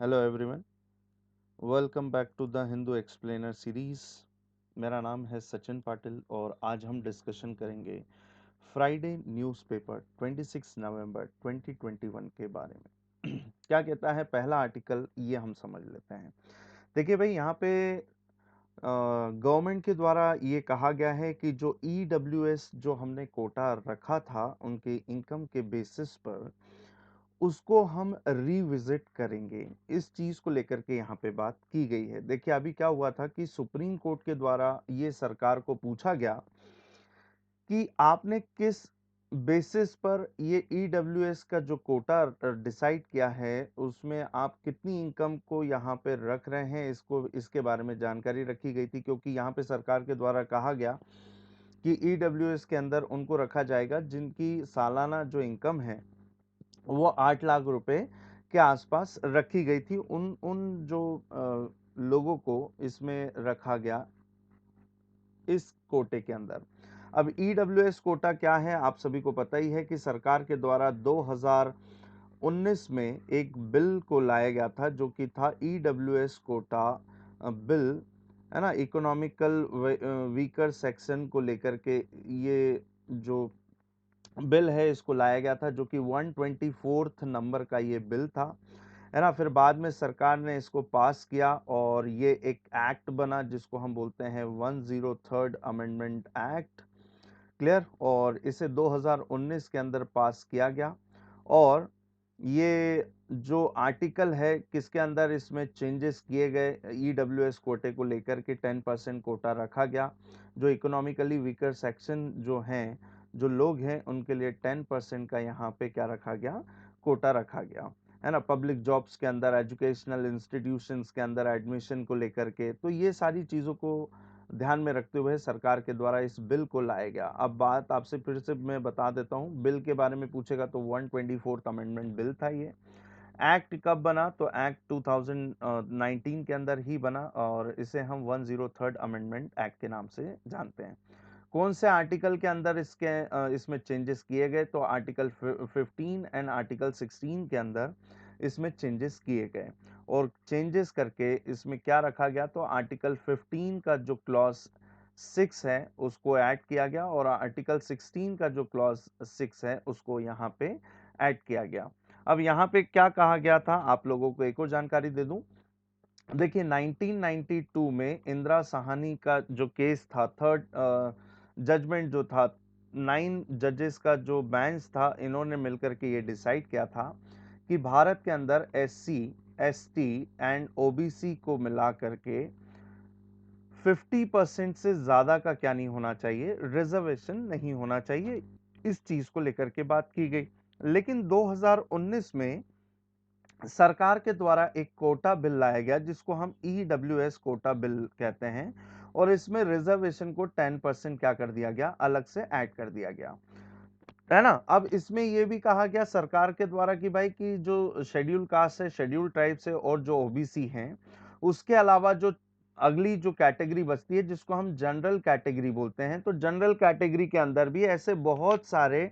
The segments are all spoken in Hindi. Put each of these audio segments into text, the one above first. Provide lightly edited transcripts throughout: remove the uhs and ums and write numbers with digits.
Hello everyone, welcome back to the Hindu explainer series. मेरा नाम है सचिन पाटिल और आज हम डिस्कशन करेंगे फ्राइडे न्यूज़पेपर 26 नवंबर 2021 के बारे में। क्या कहता है पहला आर्टिकल, ये हम समझ लेते हैं। देखिए भाई, यहाँ पे गवर्नमेंट के द्वारा ये कहा गया है कि जो ईडब्ल्यूएस जो हमने कोटा रखा था उनके इनकम के बेसिस पर, उसको हम रिविजिट करेंगे। इस चीज को लेकर के यहाँ पे बात की गई है। देखिए अभी क्या हुआ था कि सुप्रीम कोर्ट के द्वारा ये सरकार को पूछा गया कि आपने किस बेसिस पर ये ईडब्ल्यूएस का जो कोटा डिसाइड किया है उसमें आप कितनी इनकम को यहाँ पे रख रहे हैं, इसको इसके बारे में जानकारी रखी गई थी। क्योंकि यहाँ पे सरकार के द्वारा कहा गया कि ईडब्ल्यूएस के अंदर उनको रखा जाएगा जिनकी सालाना जो इनकम है वो 8 लाख रुपए के आसपास रखी गई थी। उन उन जो लोगों को इसमें रखा गया इस कोटे के अंदर। अब ईडब्ल्यूएस कोटा क्या है, आप सभी को पता ही है कि सरकार के द्वारा 2019 में एक बिल को लाया गया था जो कि था ईडब्ल्यूएस कोटा बिल, है ना। इकोनॉमिकल वीकर सेक्शन को लेकर के ये जो बिल है इसको लाया गया था, जो कि 124th नंबर का ये बिल था, है ना। फिर बाद में सरकार ने इसको पास किया और ये एक एक्ट बना जिसको हम बोलते हैं 103rd अमेंडमेंट एक्ट। क्लियर। और इसे 2019 के अंदर पास किया गया और ये जो आर्टिकल है किसके अंदर इसमें चेंजेस किए गए, ईडब्ल्यूएस कोटे को लेकर के 10% कोटा रखा गया। जो इकोनॉमिकली वीकर सेक्शन जो हैं, जो लोग हैं, उनके लिए 10% का यहाँ पे क्या रखा गया, कोटा रखा गया, है ना। पब्लिक जॉब्स के अंदर, एजुकेशनल इंस्टीट्यूशंस के अंदर एडमिशन को लेकर के, तो ये सारी चीज़ों को ध्यान में रखते हुए सरकार के द्वारा इस बिल को लाया गया। अब बात आपसे फिर से मैं बता देता हूँ, बिल के बारे में पूछेगा तो 124th अमेंडमेंट बिल था ये। एक्ट कब बना, तो एक्ट 2019 के अंदर ही बना और इसे हम 103rd अमेंडमेंट एक्ट के नाम से जानते हैं। कौन से आर्टिकल के अंदर इसमें चेंजेस किए गए, तो आर्टिकल 15 एंड आर्टिकल 16 के अंदर इसमें चेंजेस किए गए। और चेंजेस करके इसमें क्या रखा गया, तो आर्टिकल 15 का जो क्लॉज 6 है उसको ऐड किया गया और आर्टिकल 16 का जो क्लॉज 6 है उसको यहाँ पे ऐड किया गया। अब यहाँ पे क्या कहा गया था, आप लोगों को एक और जानकारी दे दूं। देखिए 1992 में इंदिरा साहनी का जो केस था, थर्ड जजमेंट जो था, 9 जजेस का जो बेंच था, इन्होंने मिलकर के ये डिसाइड किया था कि भारत के अंदर एससी, एसटी एंड ओबीसी को मिला करके 50% से ज्यादा का क्या नहीं होना चाहिए, रिजर्वेशन नहीं होना चाहिए। इस चीज को लेकर के बात की गई। लेकिन 2019 में सरकार के द्वारा एक कोटा बिल लाया गया जिसको हम ईडब्ल्यूएस कोटा बिल कहते हैं और इसमें रिजर्वेशन को 10% क्या कर दिया गया, अलग से ऐड कर दिया गया, है ना। अब इसमें यह भी कहा गया सरकार के द्वारा कि भाई कि जो शेड्यूल कास्ट है, शेड्यूल ट्राइब्स है और जो ओबीसी हैं, उसके अलावा जो अगली जो कैटेगरी बचती है जिसको हम जनरल कैटेगरी बोलते हैं, तो जनरल कैटेगरी के अंदर भी ऐसे बहुत सारे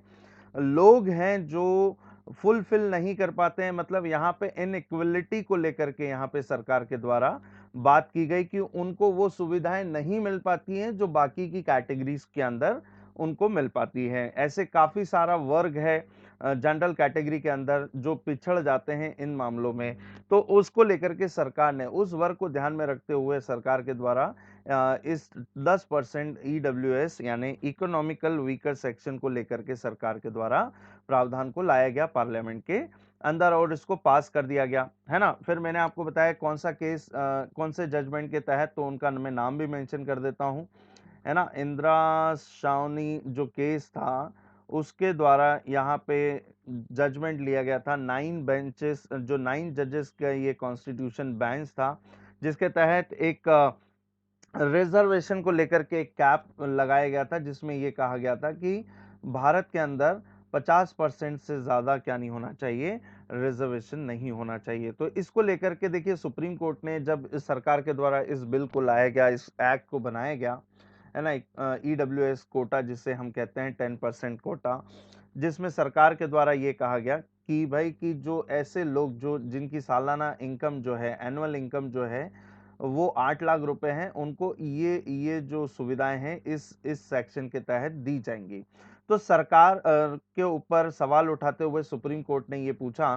लोग हैं जो फुलफिल नहीं कर पाते हैं। मतलब यहाँ पे इनइक्वलिटी को लेकर के यहाँ पे सरकार के द्वारा बात की गई कि उनको वो सुविधाएं नहीं मिल पाती हैं जो बाकी की कैटेगरीज के अंदर उनको मिल पाती है। ऐसे काफी सारा वर्ग है जनरल कैटेगरी के अंदर जो पिछड़ जाते हैं इन मामलों में, तो उसको लेकर के सरकार ने, उस वर्ग को ध्यान में रखते हुए सरकार के द्वारा इस 10% ईडब्ल्यूएस यानी इकोनॉमिकल वीकर सेक्शन को लेकर के सरकार के द्वारा प्रावधान को लाया गया पार्लियामेंट के अंदर और इसको पास कर दिया गया, है ना। फिर मैंने आपको बताया कौन सा केस, कौन से जजमेंट के तहत, तो उनका मैं नाम भी मेंशन कर देता हूं, है ना। इंदिरा सावनी जो केस था उसके द्वारा यहाँ पे जजमेंट लिया गया था। 9 बेंचेस, जो 9 जजेस का ये कॉन्स्टिट्यूशन बेंच था, जिसके तहत एक रिजर्वेशन को लेकर के एक कैप लगाया गया था जिसमें यह कहा गया था कि भारत के अंदर 50% से ज्यादा क्या नहीं होना चाहिए, रिजर्वेशन नहीं होना चाहिए। तो इसको लेकर के देखिए सुप्रीम कोर्ट ने जब इस सरकार के द्वारा इस बिल को लाया गया, इस एक्ट को बनाया गया, है ना, ईडब्ल्यूएस कोटा जिसे हम कहते हैं 10% कोटा, जिसमें सरकार के द्वारा ये कहा गया कि भाई कि जो ऐसे लोग जो जिनकी सालाना इनकम जो है, एनुअल इनकम जो है वो 8 लाख रुपए है, उनको ये जो सुविधाएं हैं इस सेक्शन के तहत दी जाएंगी। तो सरकार के ऊपर सवाल उठाते हुए सुप्रीम कोर्ट ने ये पूछा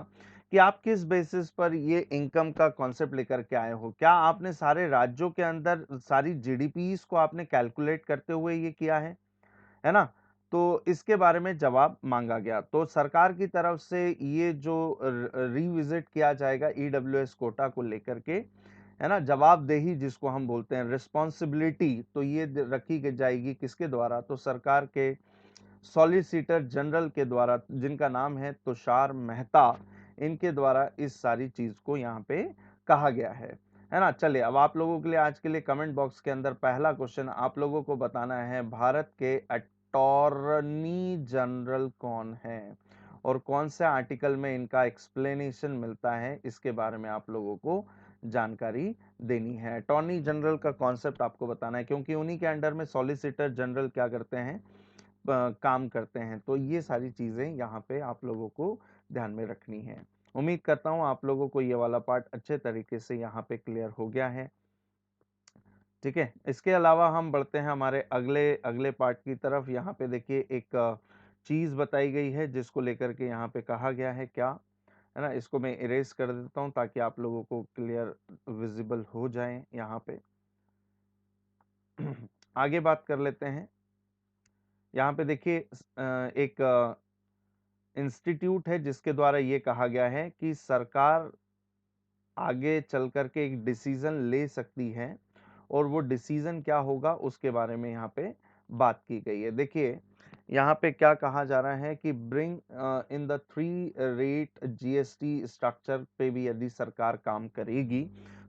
कि आप किस बेसिस पर ये इनकम का कॉन्सेप्ट लेकर के आए हो? क्या आपने सारे राज्यों के अंदर सारी जीडीपीस को आपने कैलकुलेट करते हुए ये किया है ना? तो इसके बारे में जवाब मांगा गया। तो सरकार की तरफ से ये जो रिविजिट किया जाएगा ईडब्ल्यूएस कोटा को लेकर के, है ना, जवाबदेही जिसको हम बोलते हैं, रिस्पॉन्सिबिलिटी, तो ये रखी जाएगी किसके द्वारा? तो सरकार के सॉलिसिटर जनरल के द्वारा, जिनका नाम है तुषार मेहता, इनके द्वारा इस सारी चीज को यहाँ पे कहा गया है ना। चलिए अब आप लोगों के लिए आज के लिए कमेंट बॉक्स के अंदर पहला क्वेश्चन आप लोगों को बताना है, भारत के अटॉर्नी जनरल कौन है और कौन से आर्टिकल में इनका एक्सप्लेनेशन मिलता है, इसके बारे में आप लोगों को जानकारी देनी है। अटॉर्नी जनरल का कॉन्सेप्ट आपको बताना है, क्योंकि उन्हीं के अंडर में सॉलिसिटर जनरल क्या करते हैं, काम करते हैं। तो ये सारी चीजें यहाँ पे आप लोगों को ध्यान में रखनी है। उम्मीद करता हूँ आप लोगों को ये वाला पार्ट अच्छे तरीके से यहाँ पे क्लियर हो गया है। ठीक है, इसके अलावा हम बढ़ते हैं हमारे अगले अगले पार्ट की तरफ। यहाँ पे देखिए एक चीज बताई गई है जिसको लेकर के यहाँ पे कहा गया है क्या, है ना। इसको मैं इरेज कर देता हूँ ताकि आप लोगों को क्लियर विजिबल हो जाए यहाँ पे। आगे बात कर लेते हैं। यहाँ पे देखिए एक इंस्टीट्यूट है जिसके द्वारा ये कहा गया है कि सरकार आगे चल करके एक डिसीजन ले सकती है, और वो डिसीजन क्या होगा उसके बारे में यहाँ पे बात की गई है। देखिए यहाँ पे क्या कहा जा रहा है कि bring in the 3 rate GST structure पे भी यदि सरकार काम करेगी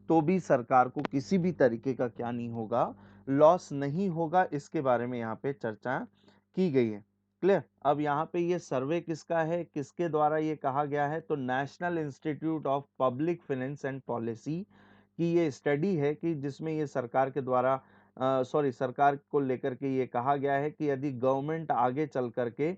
तो भी सरकार को किसी भी तरीके का क्या नहीं होगा, लॉस नहीं होगा। इसके बारे में यहाँ पे चर्चा की गई है। क्लियर। अब यहाँ पे ये सर्वे किसका है, किसके द्वारा ये कहा गया है? तो national institute of public finance and policy की ये स्टडी है कि जिसमें ये सरकार के द्वारा सरकार को लेकर के ये कहा गया है कि यदि गवर्नमेंट आगे चल करके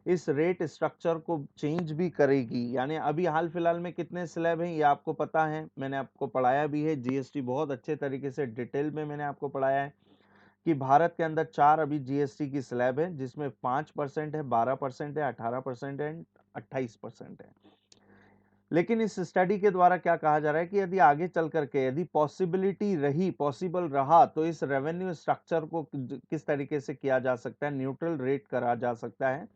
इस रेट स्ट्रक्चर को चेंज भी करेगी, यानी अभी हाल फिलहाल में कितने स्लैब हैं ये आपको पता है, मैंने आपको पढ़ाया भी है, जीएसटी बहुत अच्छे तरीके से डिटेल में मैंने आपको पढ़ाया है कि भारत के अंदर 4 अभी जीएसटी की स्लैब है, जिसमें 5% है, 12% है, 18% है, 28% है। लेकिन इस स्टडी के द्वारा क्या कहा जा रहा है कि यदि आगे चल करके यदि पॉसिबल रहा तो इस रेवेन्यू स्ट्रक्चर को किस तरीके से किया जा सकता है, न्यूट्रल रेट करा जा सकता है,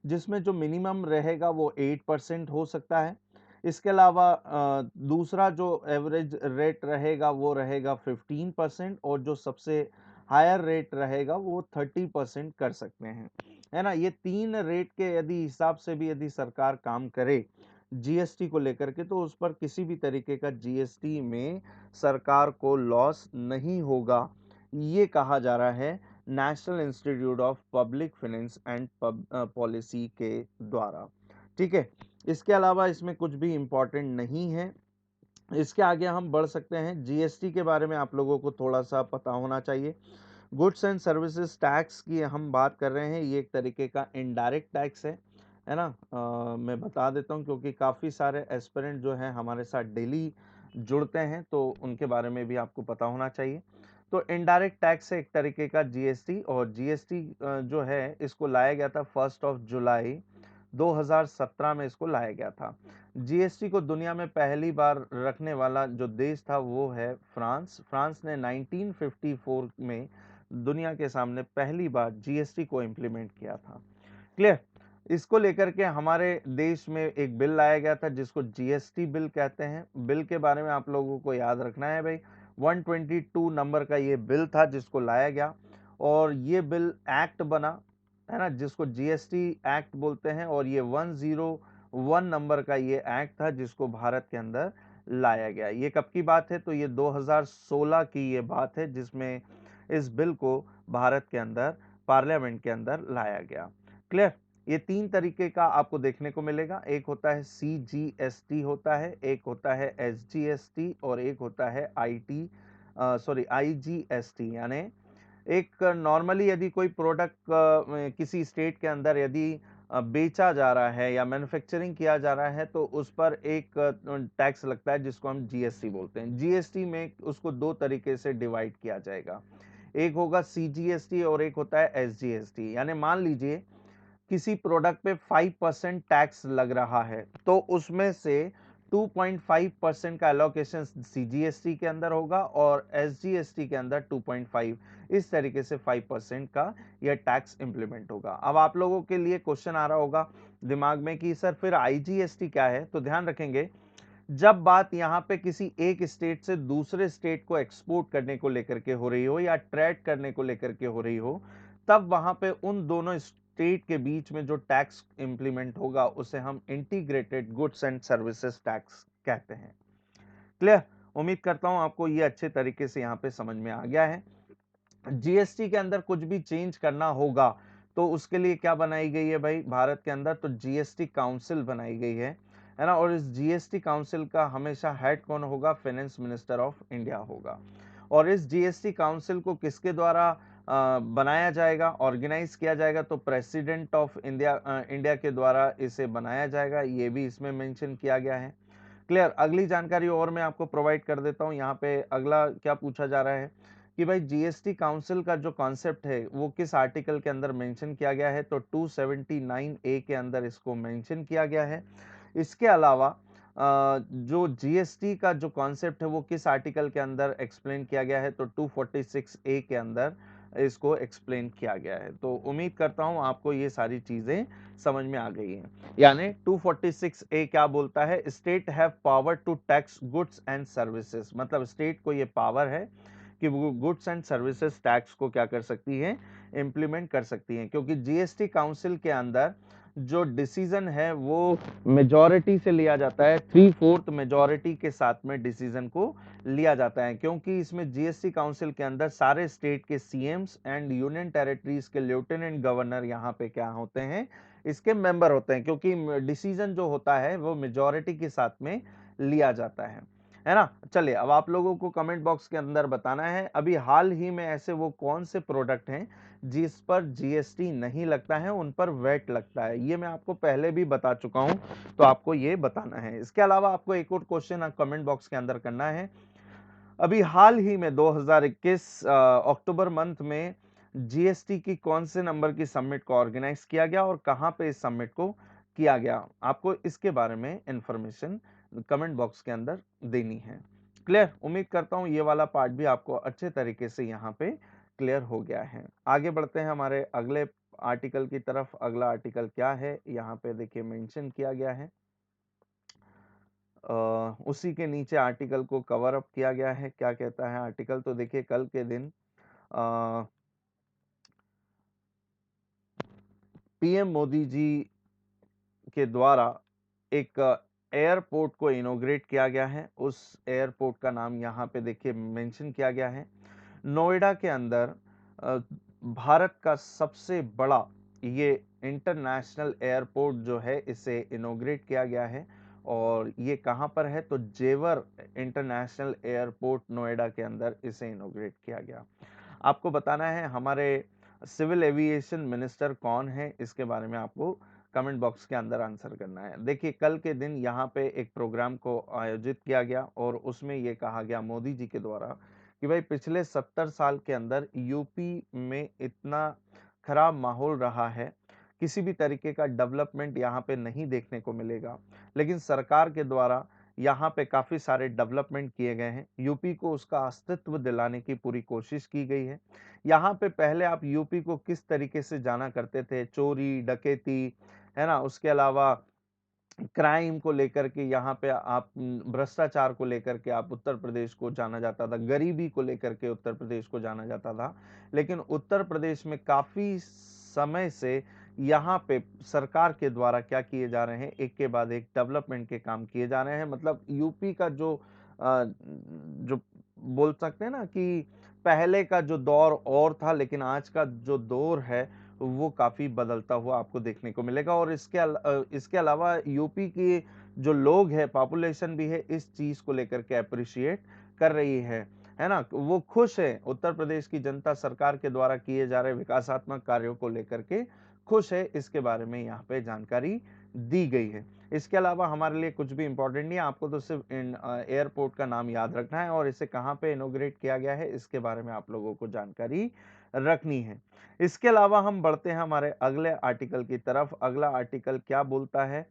जिसमें जो मिनिमम रहेगा वो 8% हो सकता है। इसके अलावा दूसरा जो एवरेज रेट रहेगा वो रहेगा 15%, और जो सबसे हायर रेट रहेगा वो 30% कर सकते हैं, है ना। ये 3 रेट के यदि हिसाब से भी यदि सरकार काम करे जीएसटी को लेकर के, तो उस पर किसी भी तरीके का जीएसटी में सरकार को लॉस नहीं होगा, ये कहा जा रहा है national institute of public finance and policy के द्वारा। ठीक है, इसके अलावा इसमें कुछ भी इंपॉर्टेंट नहीं है। इसके आगे हम बढ़ सकते हैं। जीएसटी के बारे में आप लोगों को थोड़ा सा पता होना चाहिए। गुड्स एंड सर्विसेज टैक्स की हम बात कर रहे हैं, ये एक तरीके का इनडायरेक्ट टैक्स है ना। मैं बता देता हूँ क्योंकि काफ़ी सारे एस्पिरेंट जो हैं हमारे साथ डेली जुड़ते हैं, तो उनके बारे में भी आपको पता होना चाहिए। तो इनडायरेक्ट टैक्स है एक तरीके का जीएसटी, और जीएसटी जो है इसको लाया गया था 1 जुलाई 2017 में इसको लाया गया था। जीएसटी को दुनिया में पहली बार रखने वाला जो देश था वो है फ्रांस। फ्रांस ने 1954 में दुनिया के सामने पहली बार जीएसटी को इम्प्लीमेंट किया था। क्लियर। इसको लेकर के हमारे देश में एक बिल लाया गया था जिसको जीएसटी बिल कहते हैं। बिल के बारे में आप लोगों को याद रखना है भाई, 122 नंबर का ये बिल था जिसको लाया गया, और ये बिल एक्ट बना, है ना, जिसको जीएसटी एक्ट बोलते हैं, और ये 101 नंबर का ये एक्ट था जिसको भारत के अंदर लाया गया। ये कब की बात है? तो ये 2016 की ये बात है जिसमें इस बिल को भारत के अंदर पार्लियामेंट के अंदर लाया गया। क्लियर। ये 3 तरीके का आपको देखने को मिलेगा, एक होता है सीजीएसटी होता है, एक होता है एसजीएसटी, और एक होता है आईजीएसटी। यानी एक नॉर्मली यदि कोई प्रोडक्ट किसी स्टेट के अंदर यदि बेचा जा रहा है या मैन्युफैक्चरिंग किया जा रहा है तो उस पर एक टैक्स लगता है जिसको हम जीएसटी बोलते हैं। जीएसटी में उसको दो तरीके से डिवाइड किया जाएगा, एक होगा सीजीएसटी और एक होता है एसजीएसटी। यानी मान लीजिए किसी प्रोडक्ट पे 5% टैक्स लग रहा है तो उसमें से 2.5% का एलोकेशन सीजीएसटी के अंदर होगा और एसजीएसटी के अंदर 2.5, इस तरीके से 5% का यह टैक्स इंप्लीमेंट होगा। अब आप लोगों के लिए क्वेश्चन आ रहा होगा दिमाग में कि सर फिर आईजीएसटी क्या है? तो ध्यान रखेंगे, जब बात यहाँ पे किसी एक स्टेट से दूसरे स्टेट को एक्सपोर्ट करने को लेकर के हो रही हो या ट्रेड करने को लेकर के हो रही हो, तब वहां पे उन दोनों स्टेट के बीच में जो टैक्स इंप्लीमेंट होगा उसे हम integrated goods and services tax कहते हैं। क्लियर? उम्मीद करता हूं आपको ये अच्छे तरीके से यहाँ पे समझ में आ गया है। जीएसटी के अंदर कुछ भी चेंज करना होगा तो उसके लिए क्या बनाई गई है भाई भारत के अंदर? तो जीएसटी काउंसिल बनाई गई है ना। और इस जीएसटी काउंसिल का हमेशा हेड कौन होगा? फाइनेंस मिनिस्टर ऑफ इंडिया होगा। और इस जीएसटी काउंसिल को किसके द्वारा बनाया जाएगा, ऑर्गेनाइज किया जाएगा? तो प्रेसिडेंट ऑफ इंडिया के द्वारा इसे बनाया जाएगा, ये भी इसमें मेंशन किया गया है। क्लियर? अगली जानकारी और मैं आपको प्रोवाइड कर देता हूं। यहाँ पे अगला क्या पूछा जा रहा है कि भाई जीएसटी काउंसिल का जो कॉन्सेप्ट है वो किस आर्टिकल के अंदर मेंशन किया गया है? तो 279 ए के अंदर इसको मेंशन किया गया है। इसके अलावा जो जीएसटी का जो कॉन्सेप्ट है वो किस आर्टिकल के अंदर एक्सप्लेन किया गया है? तो 246 ए के अंदर इसको एक्सप्लेन किया गया है। तो उम्मीद करता हूं आपको ये सारी चीजें समझ में आ गई हैं। यानी 246 ए क्या बोलता है? State have power to tax goods and services, मतलब स्टेट को ये पावर है कि वो गुड्स एंड सर्विसेज टैक्स को क्या कर सकती है? इंप्लीमेंट कर सकती हैं। क्योंकि जीएसटी काउंसिल के अंदर जो डिसीजन है वो मेजॉरिटी से लिया जाता है, 3/4 मेजॉरिटी के साथ में डिसीजन को लिया जाता है। क्योंकि इसमें जीएसटी काउंसिल के अंदर सारे स्टेट के सीएम्स एंड यूनियन टेरिटरीज के लेफ्टिनेंट गवर्नर यहाँ पे क्या होते हैं? इसके मेंबर होते हैं। क्योंकि डिसीजन जो होता है वो मेजॉरिटी के साथ में लिया जाता है ना। चलिए अब आप लोगों को कमेंट बॉक्स के अंदर बताना है अभी हाल ही में ऐसे वो कौन से प्रोडक्ट हैं जिस पर जीएसटी नहीं लगता है, उन पर वेट लगता है। ये मैं आपको पहले भी बता चुका हूं, तो आपको ये बताना है। इसके अलावा आपको एक और क्वेश्चन कमेंट बॉक्स के अंदर करना है। अभी हाल ही में 2021 अक्टूबर मंथ में जीएसटी की कौन से नंबर की समिट को ऑर्गेनाइज किया गया और कहां पे इस समिट को किया गया? आपको इसके बारे में इंफॉर्मेशन कमेंट बॉक्स के अंदर देनी है। क्लियर? उम्मीद करता हूं ये वाला पार्ट भी आपको अच्छे तरीके से यहाँ पे क्लियर हो गया है। आगे बढ़ते हैं हमारे अगले आर्टिकल की तरफ। अगला आर्टिकल क्या है? यहाँ पे देखिए मेंशन किया गया है। उसी के नीचे आर्टिकल को कवर अप किया गया है। क्या कहता है आर्टिकल? तो देखिए कल के दिन पीएम मोदी जी के द्वारा एक एयरपोर्ट को इनॉग्रेट किया गया है। उस एयरपोर्ट का नाम यहाँ पे देखिए मेंशन किया गया है। नोएडा के अंदर अ, भारत का सबसे बड़ा ये इंटरनेशनल एयरपोर्ट जो है इसे इनॉग्रेट किया गया है। और ये कहाँ पर है? तो जेवर इंटरनेशनल एयरपोर्ट नोएडा के अंदर इसे इनॉग्रेट किया गया। आपको बताना है हमारे सिविल एविएशन मिनिस्टर कौन है, इसके बारे में आपको कमेंट बॉक्स के अंदर आंसर करना है। देखिए कल के दिन यहाँ पे एक प्रोग्राम को आयोजित किया गया और उसमें ये कहा गया मोदी जी के द्वारा कि भाई पिछले 70 साल के अंदर यूपी में इतना खराब माहौल रहा है, किसी भी तरीके का डेवलपमेंट यहाँ पे नहीं देखने को मिलेगा। लेकिन सरकार के द्वारा यहाँ पे काफी सारे डेवलपमेंट किए गए हैं। यूपी को उसका अस्तित्व दिलाने की पूरी कोशिश की गई है। यहाँ पे पहले आप यूपी को किस तरीके से जाना करते थे? चोरी, डकैती, है ना। उसके अलावा क्राइम को लेकर के यहाँ पे आप भ्रष्टाचार को लेकर के आप उत्तर प्रदेश को जाना जाता था, गरीबी को लेकर के उत्तर प्रदेश को जाना जाता था। लेकिन उत्तर प्रदेश में काफी समय से यहाँ पे सरकार के द्वारा क्या किए जा रहे हैं? एक के बाद एक डेवलपमेंट के काम किए जा रहे हैं। मतलब यूपी का जो बोल सकते हैं ना कि पहले का जो दौर और था, लेकिन आज का जो दौर है वो काफी बदलता हुआ आपको देखने को मिलेगा। और इसके अलावा यूपी की जो लोग हैं, पॉपुलेशन भी है, इस चीज को लेकर के अप्रिशिएट कर रही है ना। वो खुश है, उत्तर प्रदेश की जनता सरकार के द्वारा किए जा रहे विकासात्मक कार्यों को लेकर के खुश है, इसके बारे में यहाँ पे जानकारी दी गई है। इसके अलावा हमारे लिए कुछ भी इंपॉर्टेंट नहीं है, आपको तो सिर्फ एयरपोर्ट का नाम याद रखना है और इसे कहाँ पे इनॉग्रेट किया गया है इसके बारे में आप लोगों को जानकारी रखनी है। इसके अलावा हम बढ़ते हैं हमारे अगले आर्टिकल की तरफ। अगला आर्टिकल क्या बोलता है,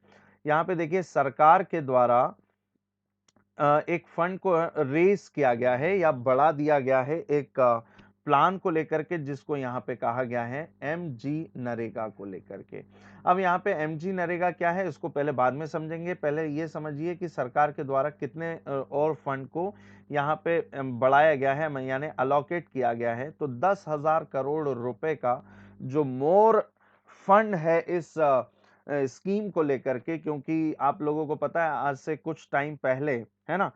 यहाँ पे देखिए सरकार के द्वारा एक फंड को रेस किया गया है या बढ़ा दिया गया है एक प्लान को लेकर के, जिसको यहाँ पे कहा गया है एमजी नरेगा को लेकर के। अब यहाँ पे एमजी नरेगा क्या है इसको पहले बाद में समझेंगे, पहले ये समझिए कि सरकार के द्वारा कितने और फंड को यहाँ पे बढ़ाया गया है, यानी अलोकेट किया गया है। तो 10,000 करोड़ रुपए का जो मोर फंड है इस स्कीम को लेकर के, क्योंकि आप लोगों को पता है आज से कुछ टाइम पहले, है ना,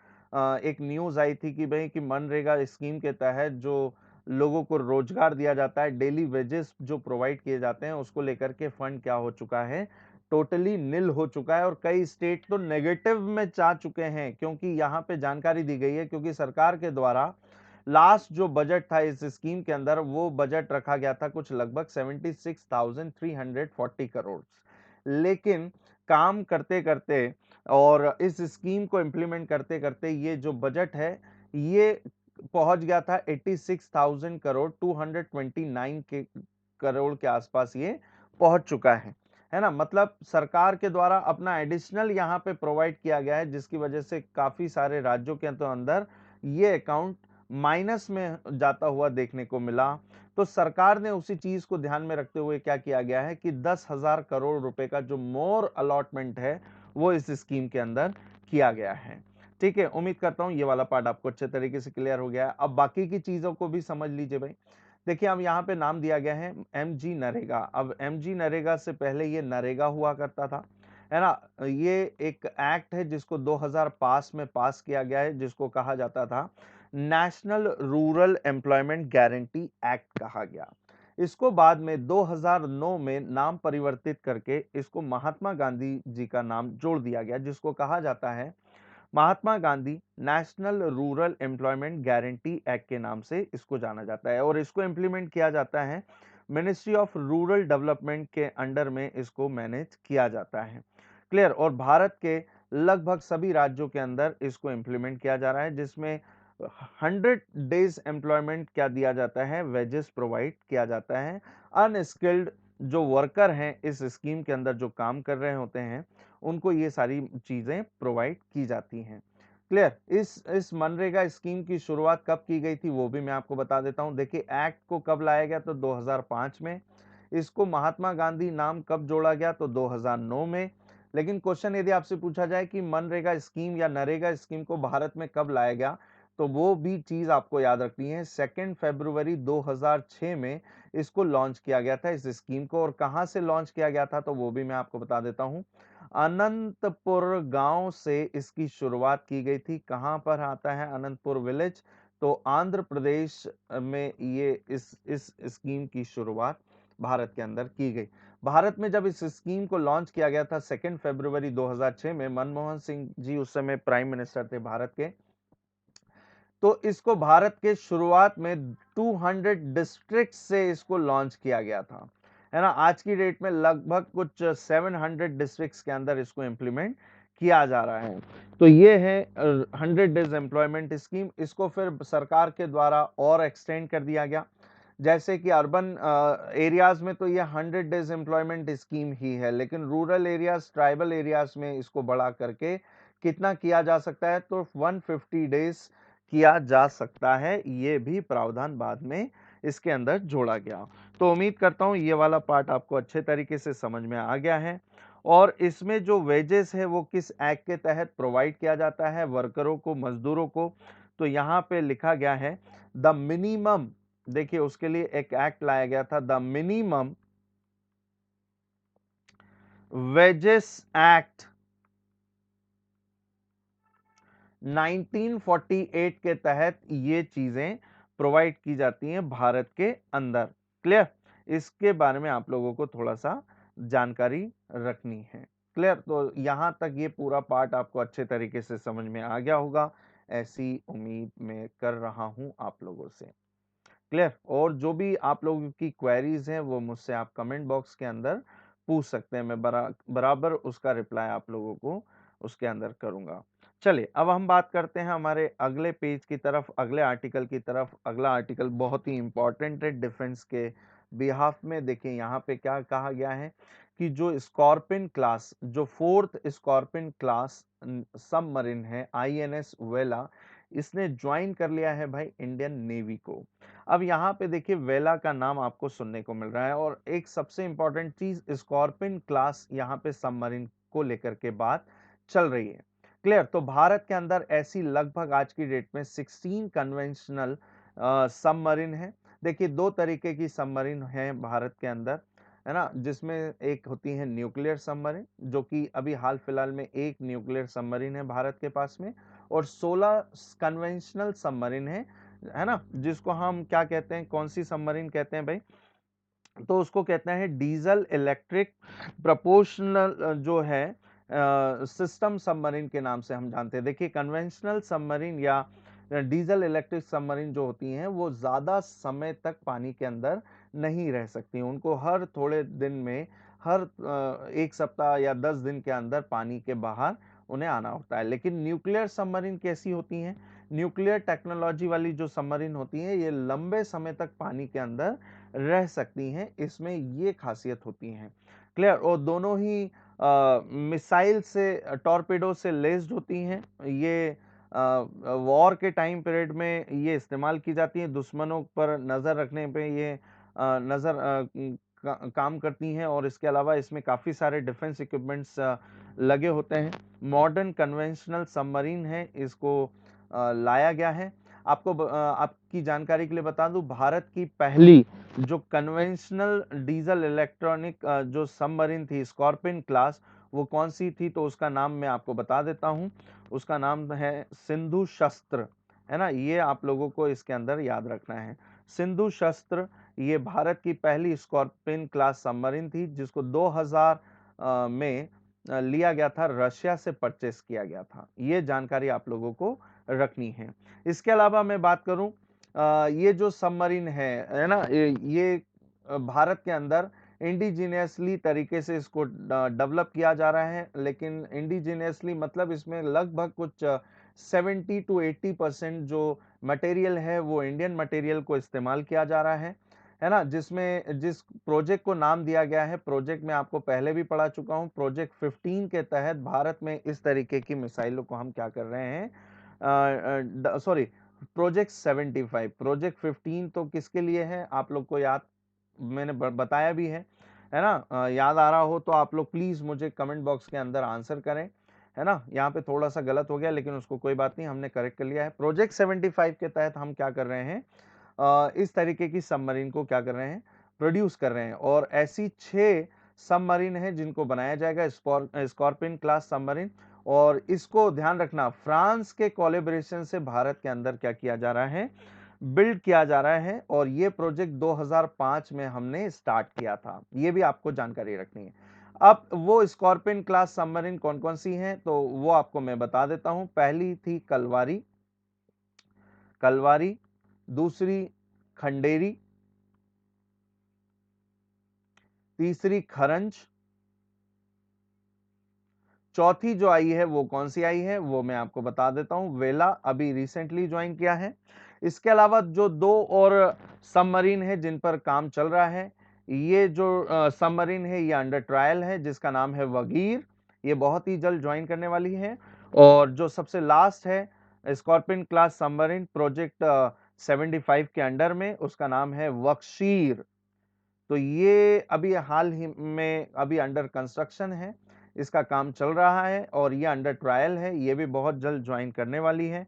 एक न्यूज आई थी कि भाई कि मनरेगा स्कीम के तहत जो लोगों को रोजगार दिया जाता है, डेली वेजेस जो प्रोवाइड किए जाते हैं, उसको लेकर के फंड क्या हो चुका है, टोटली नील हो चुका है। और कई स्टेट तो नेगेटिव में जा चुके हैं, क्योंकि यहाँ पे जानकारी दी गई है क्योंकि सरकार के द्वारा लास्ट जो बजट था इस स्कीम के अंदर, वो बजट रखा गया था कुछ लगभग 76,340 करोड़। लेकिन काम करते करते और इस स्कीम को इंप्लीमेंट करते करते ये जो बजट है ये पहुंच गया था 86,000 करोड़, 229 के करोड़ के आसपास ये पहुंच चुका है ना। मतलब सरकार के द्वारा अपना एडिशनल यहाँ पे प्रोवाइड किया गया है, जिसकी वजह से काफी सारे राज्यों के तो अंदर ये अकाउंट माइनस में जाता हुआ देखने को मिला। तो सरकार ने उसी चीज को ध्यान में रखते हुए क्या किया गया है कि 10,000 करोड़ रुपए का जो मोर अलॉटमेंट है वो इस स्कीम के अंदर किया गया है। ठीक है, उम्मीद करता हूं ये वाला पार्ट आपको अच्छे तरीके से क्लियर हो गया है। अब बाकी की चीजों को भी समझ लीजिए भाई। देखिए अब यहाँ पे नाम दिया गया है एमजी नरेगा। अब एमजी नरेगा से पहले ये नरेगा हुआ करता था, है ना। ये एक एक्ट है जिसको 2005 में पास किया गया है, जिसको कहा जाता था national Rural Employment Guarantee act कहा गया। इसको बाद में 2009 में नाम परिवर्तित करके इसको महात्मा गांधी जी का नाम जोड़ दिया गया, जिसको कहा जाता है Mahatma Gandhi National Rural Employment Guarantee Act के नाम से इसको जाना जाता है। और इसको इंप्लीमेंट किया जाता है मिनिस्ट्री ऑफ रूरल डेवलपमेंट के अंडर में इसको मैनेज किया जाता है। क्लियर। और भारत के लगभग सभी राज्यों के अंदर इसको इंप्लीमेंट किया जा रहा है, जिसमें 100 डेज एम्प्लॉयमेंट क्या दिया जाता है, वेजेस प्रोवाइड किया जाता है। अनस्किल्ड जो वर्कर हैं इस स्कीम के अंदर जो काम कर रहे होते हैं उनको ये सारी चीजें प्रोवाइड की जाती हैं। क्लियर। इस मनरेगा स्कीम की शुरुआत कब की गई थी वो भी मैं आपको बता देता हूं। देखिए एक्ट को कब लाया गया तो 2005 में। इसको महात्मा गांधी नाम कब जोड़ा गया तो 2009 में। लेकिन क्वेश्चन यदि आपसे पूछा जाए कि मनरेगा स्कीम या नरेगा स्कीम को भारत में कब लाया गया, तो वो भी चीज आपको याद रखनी है। 2 फरवरी 2006 में इसको लॉन्च किया गया था इस स्कीम को। और कहां से लॉन्च किया गया था तो वो भी मैं आपको बता देता हूं। अनंतपुर गांव से इसकी शुरुआत की गई थी। कहां पर आता है अनंतपुर विलेज, तो आंध्र प्रदेश में ये इस स्कीम की शुरुआत भारत के अंदर की गई। भारत में जब इस स्कीम को लॉन्च किया गया था 2 फरवरी 2006 में, मनमोहन सिंह जी उस समय प्राइम मिनिस्टर थे भारत के, तो इसको भारत के शुरुआत में 200 डिस्ट्रिक्ट से इसको लॉन्च किया गया था, है ना। आज की डेट में लगभग कुछ 700 डिस्ट्रिक्ट्स के अंदर इसको इंप्लीमेंट किया जा रहा है। तो ये है 100 डेज एम्प्लॉयमेंट स्कीम। इसको फिर सरकार के द्वारा और एक्सटेंड कर दिया गया। जैसे कि अर्बन एरियाज में तो ये 100 डेज एम्प्लॉयमेंट स्कीम ही है, लेकिन रूरल एरियाज, ट्राइबल एरियाज में इसको बढ़ा करके कितना किया जा सकता है तो 150 डेज किया जा सकता है। ये भी प्रावधान बाद में इसके अंदर जोड़ा गया। तो उम्मीद करता हूं ये वाला पार्ट आपको अच्छे तरीके से समझ में आ गया है। और इसमें जो वेजेस है वो किस एक्ट के तहत प्रोवाइड किया जाता है वर्करों को, मजदूरों को, तो यहाँ पे लिखा गया है द मिनिमम। देखिए उसके लिए एक एक्ट लाया गया था, द मिनिमम वेजेस एक्ट 1948 के तहत ये चीजें प्रोवाइड की जाती हैं भारत के अंदर। क्लियर। इसके बारे में आप लोगों को थोड़ा सा जानकारी रखनी है। क्लियर। तो यहां तक ये पूरा पार्ट आपको अच्छे तरीके से समझ में आ गया होगा, ऐसी उम्मीद मैं कर रहा हूं आप लोगों से। क्लियर। और जो भी आप लोगों की क्वेरीज हैं वो मुझसे आप कमेंट बॉक्स के अंदर पूछ सकते हैं, मैं बराबर उसका रिप्लाई आप लोगों को उसके अंदर करूंगा। चलिए अब हम बात करते हैं हमारे अगले पेज की तरफ, अगले आर्टिकल की तरफ। अगला आर्टिकल बहुत ही इंपॉर्टेंट है डिफेंस के बिहाफ में। देखिए यहाँ पे क्या कहा गया है कि जो स्कॉर्पिन क्लास, जो 4th स्कॉर्पिन क्लास सबमरीन है आईएनएस वेला, इसने ज्वाइन कर लिया है भाई इंडियन नेवी को। अब यहाँ पे देखिए वेला का नाम आपको सुनने को मिल रहा है, और एक सबसे इंपॉर्टेंट चीज स्कॉर्पिन क्लास यहाँ पे सबमरीन को लेकर के बात चल रही है। क्लियर। तो भारत के अंदर ऐसी लगभग आज की डेट में 16 कन्वेंशनल सबमरीन है। देखिए दो तरीके की सबमरीन है भारत के अंदर, है ना, जिसमें एक होती है न्यूक्लियर सबमरीन, जो कि अभी हाल फिलहाल में एक न्यूक्लियर सबमरीन है भारत के पास में, और 16 कन्वेंशनल सबमरीन है ना, जिसको हम क्या कहते हैं, कौन सी सबमरीन कहते हैं भाई, तो उसको कहते हैं डीजल इलेक्ट्रिक प्रोपोर्शनल जो है सिस्टम सबमरीन के नाम से हम जानते हैं। देखिए कन्वेंशनल सबमरीन या डीजल इलेक्ट्रिक सबमरीन जो होती हैं वो ज्यादा समय तक पानी के अंदर नहीं रह सकती, उनको हर थोड़े दिन में, हर एक सप्ताह या 10 दिन के अंदर पानी के बाहर उन्हें आना होता है। लेकिन न्यूक्लियर सबमरीन कैसी होती हैं, न्यूक्लियर टेक्नोलॉजी वाली जो सबमरीन होती हैं ये लंबे समय तक पानी के अंदर रह सकती हैं, इसमें ये खासियत होती हैं। क्लियर। और दोनों ही मिसाइल से, टॉर्पेडो से लेस्ड होती हैं। ये वॉर के टाइम पीरियड में ये इस्तेमाल की जाती हैं, दुश्मनों पर नजर रखने पे ये काम करती हैं, और इसके अलावा इसमें काफी सारे डिफेंस इक्विपमेंट्स लगे होते हैं। मॉडर्न कन्वेंशनल सबमरीन है, इसको लाया गया है। आपकी जानकारी के लिए बता दूं, भारत की पहली जो कन्वेंशनल डीजल इलेक्ट्रॉनिक जो सबमरीन थी स्कॉर्पिन क्लास, वो कौन सी थी, तो उसका नाम मैं आपको बता देता हूं। उसका नाम है सिंधु शस्त्र, है ना, ये आप लोगों को इसके अंदर याद रखना है। सिंधु शस्त्र ये भारत की पहली स्कॉर्पिन क्लास सबमरीन थी, जिसको 2000 में लिया गया था, रशिया से परचेस किया गया था। ये जानकारी आप लोगों को रखनी है। इसके अलावा मैं बात करूं, ये जो सबमरीन है ना, ये भारत के अंदर इंडिजीनियसली तरीके से इसको डेवलप किया जा रहा है। लेकिन इंडिजीनियसली मतलब इसमें लगभग कुछ 70 to 80% जो मटेरियल है वो इंडियन मटेरियल को इस्तेमाल किया जा रहा है ना, जिसमें जिस प्रोजेक्ट को नाम दिया गया है, प्रोजेक्ट में आपको पहले भी पढ़ा चुका हूं, प्रोजेक्ट 15 के तहत भारत में इस तरीके की मिसाइलों को हम क्या कर रहे हैं, सॉरी, प्रोजेक्ट 75। प्रोजेक्ट 15 तो किसके लिए है आप लोग को याद, मैंने बताया भी है ना, याद आ रहा हो तो आप लोग प्लीज मुझे कमेंट बॉक्स के अंदर आंसर करें, है ना। यहाँ पे थोड़ा सा गलत हो गया लेकिन उसको कोई बात नहीं, हमने करेक्ट कर लिया है। प्रोजेक्ट 75 के तहत हम क्या कर रहे हैं, इस तरीके की सबमरीन को क्या कर रहे हैं, प्रोड्यूस कर रहे हैं। और ऐसी 6 सबमरीन है जिनको बनाया जाएगा, स्कॉर्पिन क्लास सबमरीन। और इसको ध्यान रखना, फ्रांस के कोलैबोरेशन से भारत के अंदर क्या किया जा रहा है, बिल्ड किया जा रहा है। और ये प्रोजेक्ट 2005 में हमने स्टार्ट किया था, ये भी आपको जानकारी रखनी है। अब वो स्कॉर्पिन क्लास सबमरीन कौन कौन सी हैं, तो वो आपको मैं बता देता हूं। पहली थी कलवारी, कलवारी, दूसरी खंडेरी, तीसरी खरंज, चौथी जो आई है वो कौन सी आई है वो मैं आपको बता देता हूं, वेला, अभी रिसेंटली ज्वाइन किया है। इसके अलावा जो 2 और सबमरीन है जिन पर काम चल रहा है, ये जो सबमरीन है ये अंडर ट्रायल है, जिसका नाम है वगीर, ये बहुत ही जल्द ज्वाइन करने वाली है। और जो सबसे लास्ट है स्कॉर्पिन क्लास सबमरीन प्रोजेक्ट 75 के अंडर में, उसका नाम है वक्शीर। तो ये अभी हाल ही में अभी अंडर कंस्ट्रक्शन है, इसका काम चल रहा है, और ये अंडर ट्रायल है, ये भी बहुत जल्द ज्वाइन करने वाली है।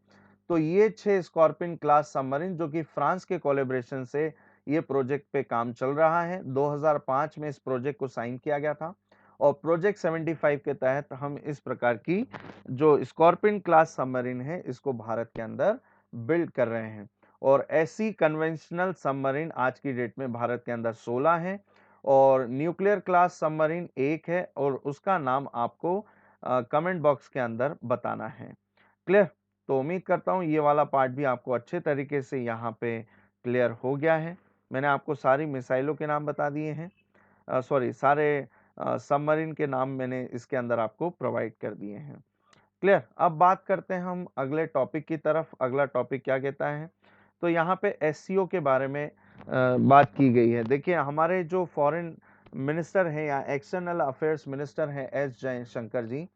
तो ये 6 स्कॉर्पिन क्लास सबमरीन जो कि फ्रांस के कोलैबोरेशन से ये प्रोजेक्ट पे काम चल रहा है, 2005 में इस प्रोजेक्ट को साइन किया गया था। और प्रोजेक्ट 75 के तहत हम इस प्रकार की जो स्कॉर्पिन क्लास सबमरीन है इसको भारत के अंदर बिल्ड कर रहे हैं। और ऐसी कन्वेंशनल सबमरीन आज की डेट में भारत के अंदर 16 हैं, और न्यूक्लियर क्लास सबमरीन एक है, और उसका नाम आपको कमेंट बॉक्स के अंदर बताना है। क्लियर। तो उम्मीद करता हूं ये वाला पार्ट भी आपको अच्छे तरीके से यहाँ पे क्लियर हो गया है। मैंने आपको सारी मिसाइलों के नाम बता दिए हैं, सॉरी सारे सबमरीन के नाम मैंने इसके अंदर आपको प्रोवाइड कर दिए हैं। क्लियर। अब बात करते हैं हम अगले टॉपिक की तरफ। अगला टॉपिक क्या कहता है, तो यहाँ पे एससीओ के बारे में बात की गई है। देखिए हमारे जो फॉरेन मिनिस्टर हैं या एक्सटर्नल अफेयर्स मिनिस्टर हैं एस जयशंकर जी,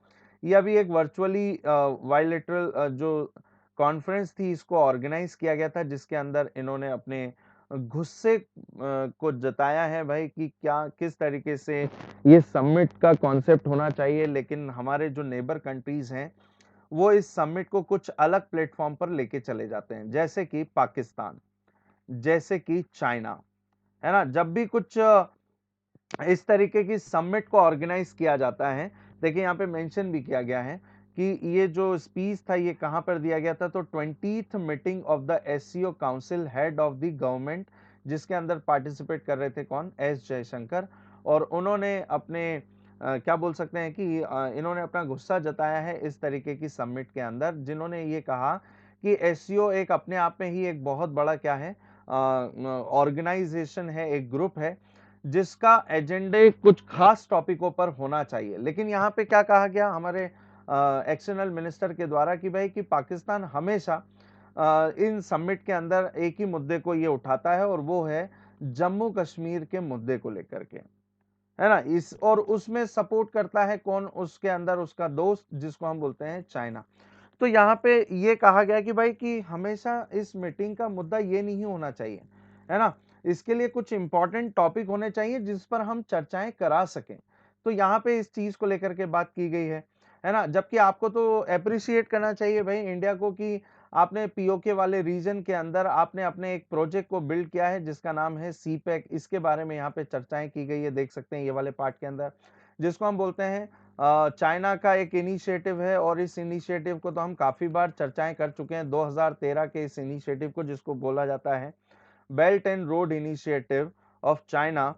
ये अभी एक वर्चुअली बायलैटरल जो कॉन्फ्रेंस थी इसको ऑर्गेनाइज किया गया था, जिसके अंदर इन्होंने अपने गुस्से को जताया है भाई कि क्या किस तरीके से ये समिट का कॉन्सेप्ट होना चाहिए, लेकिन हमारे जो नेबर कंट्रीज हैं वो इस समिट को कुछ अलग प्लेटफॉर्म पर लेके चले जाते हैं, जैसे कि पाकिस्तान, जैसे कि चाइना, है ना। जब भी कुछ इस तरीके की समिट को ऑर्गेनाइज किया जाता है, देखिए यहाँ पे मेंशन भी किया गया है कि ये जो स्पीच था ये कहां पर दिया गया था, तो 20th meeting of the SCO council head of the government, जिसके अंदर पार्टिसिपेट कर रहे थे कौन, एस जयशंकर। और उन्होंने अपने क्या बोल सकते हैं कि इन्होंने अपना गुस्सा जताया है इस तरीके की समिट के अंदर, जिन्होंने ये कहा कि एससीओ एक अपने आप में ही एक बहुत बड़ा क्या है, ऑर्गेनाइजेशन है, एक ग्रुप है जिसका एजेंडे कुछ खास टॉपिकों पर होना चाहिए। लेकिन यहाँ पे क्या कहा गया हमारे एक्सटर्नल मिनिस्टर के द्वारा कि भाई कि पाकिस्तान हमेशा इन समिट के अंदर एक ही मुद्दे को ये उठाता है और वो है जम्मू कश्मीर के मुद्दे को लेकर के, है ना। इस और उसमें सपोर्ट करता है कौन, उसके अंदर उसका दोस्त जिसको हम बोलते हैं चाइना। तो यहाँ पे ये कहा गया कि भाई कि हमेशा इस मीटिंग का मुद्दा ये नहीं होना चाहिए, है ना। इसके लिए कुछ इंपॉर्टेंट टॉपिक होने चाहिए जिस पर हम चर्चाएं करा सकें। तो यहाँ पे इस चीज को लेकर के बात की गई है ना। जबकि आपको तो अप्रिशिएट करना चाहिए भाई इंडिया को कि आपने पीओके वाले रीजन के अंदर आपने अपने एक प्रोजेक्ट को बिल्ड किया है जिसका नाम है सीपैक। इसके बारे में यहाँ पे चर्चाएं की गई है, देख सकते हैं ये वाले पार्ट के अंदर, जिसको हम बोलते हैं चाइना का एक इनिशिएटिव है। और इस इनिशिएटिव को तो हम काफी बार चर्चाएं कर चुके हैं, 2013 के इस इनिशिएटिव को जिसको बोला जाता है belt and road initiative of China.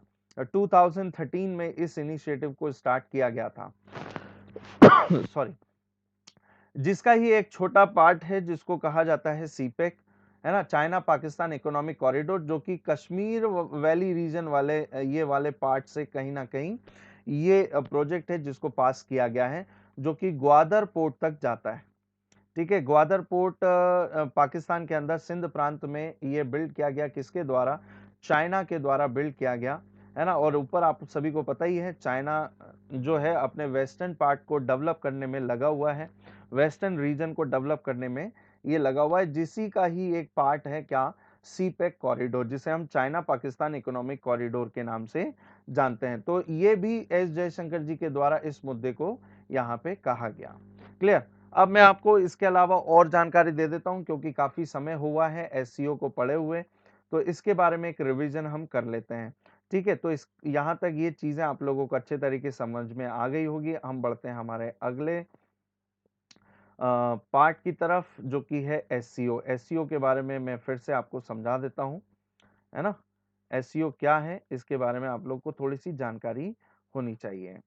2013 में इस इनिशिएटिव को स्टार्ट किया गया था सॉरी, जिसका ही एक छोटा पार्ट है जिसको कहा जाता है सीपेक, है ना, चाइना पाकिस्तान इकोनॉमिक कॉरिडोर, जो कि कश्मीर वैली रीजन वाले ये वाले पार्ट से कहीं ना कहीं ये प्रोजेक्ट है जिसको पास किया गया है, जो कि ग्वादर पोर्ट तक जाता है। ठीक है, ग्वादर पोर्ट पाकिस्तान के अंदर सिंध प्रांत में ये बिल्ड किया गया, किसके द्वारा, चाइना के द्वारा बिल्ड किया गया, है ना। और ऊपर आप सभी को पता ही है चाइना जो है अपने वेस्टर्न पार्ट को डेवलप करने में लगा हुआ है, वेस्टर्न रीजन को डेवलप करने में ये लगा हुआ है, जिसी का ही एक पार्ट है क्या, सीपेक कॉरिडोर, जिसे हम चाइना पाकिस्तान इकोनॉमिक कॉरिडोर के नाम से जानते हैं। तो ये भी एस जयशंकर जी के द्वारा इस मुद्दे को यहाँ पे कहा गया। क्लियर। अब मैं आपको इसके अलावा और जानकारी दे देता हूं क्योंकि काफी समय हुआ है एससीओ को पढ़े हुए, तो इसके बारे में एक रिवीजन हम कर लेते हैं। ठीक है, तो इस यहां तक ये चीजें आप लोगों को अच्छे तरीके से समझ में आ गई होगी। हम बढ़ते हैं हमारे अगले पार्ट की तरफ, जो कि है एससीओ। एससीओ के बारे में मैं फिर से आपको समझा देता हूं, है ना। एससीओ क्या है इसके बारे में आप लोग को थोड़ी सी जानकारी होनी चाहिए।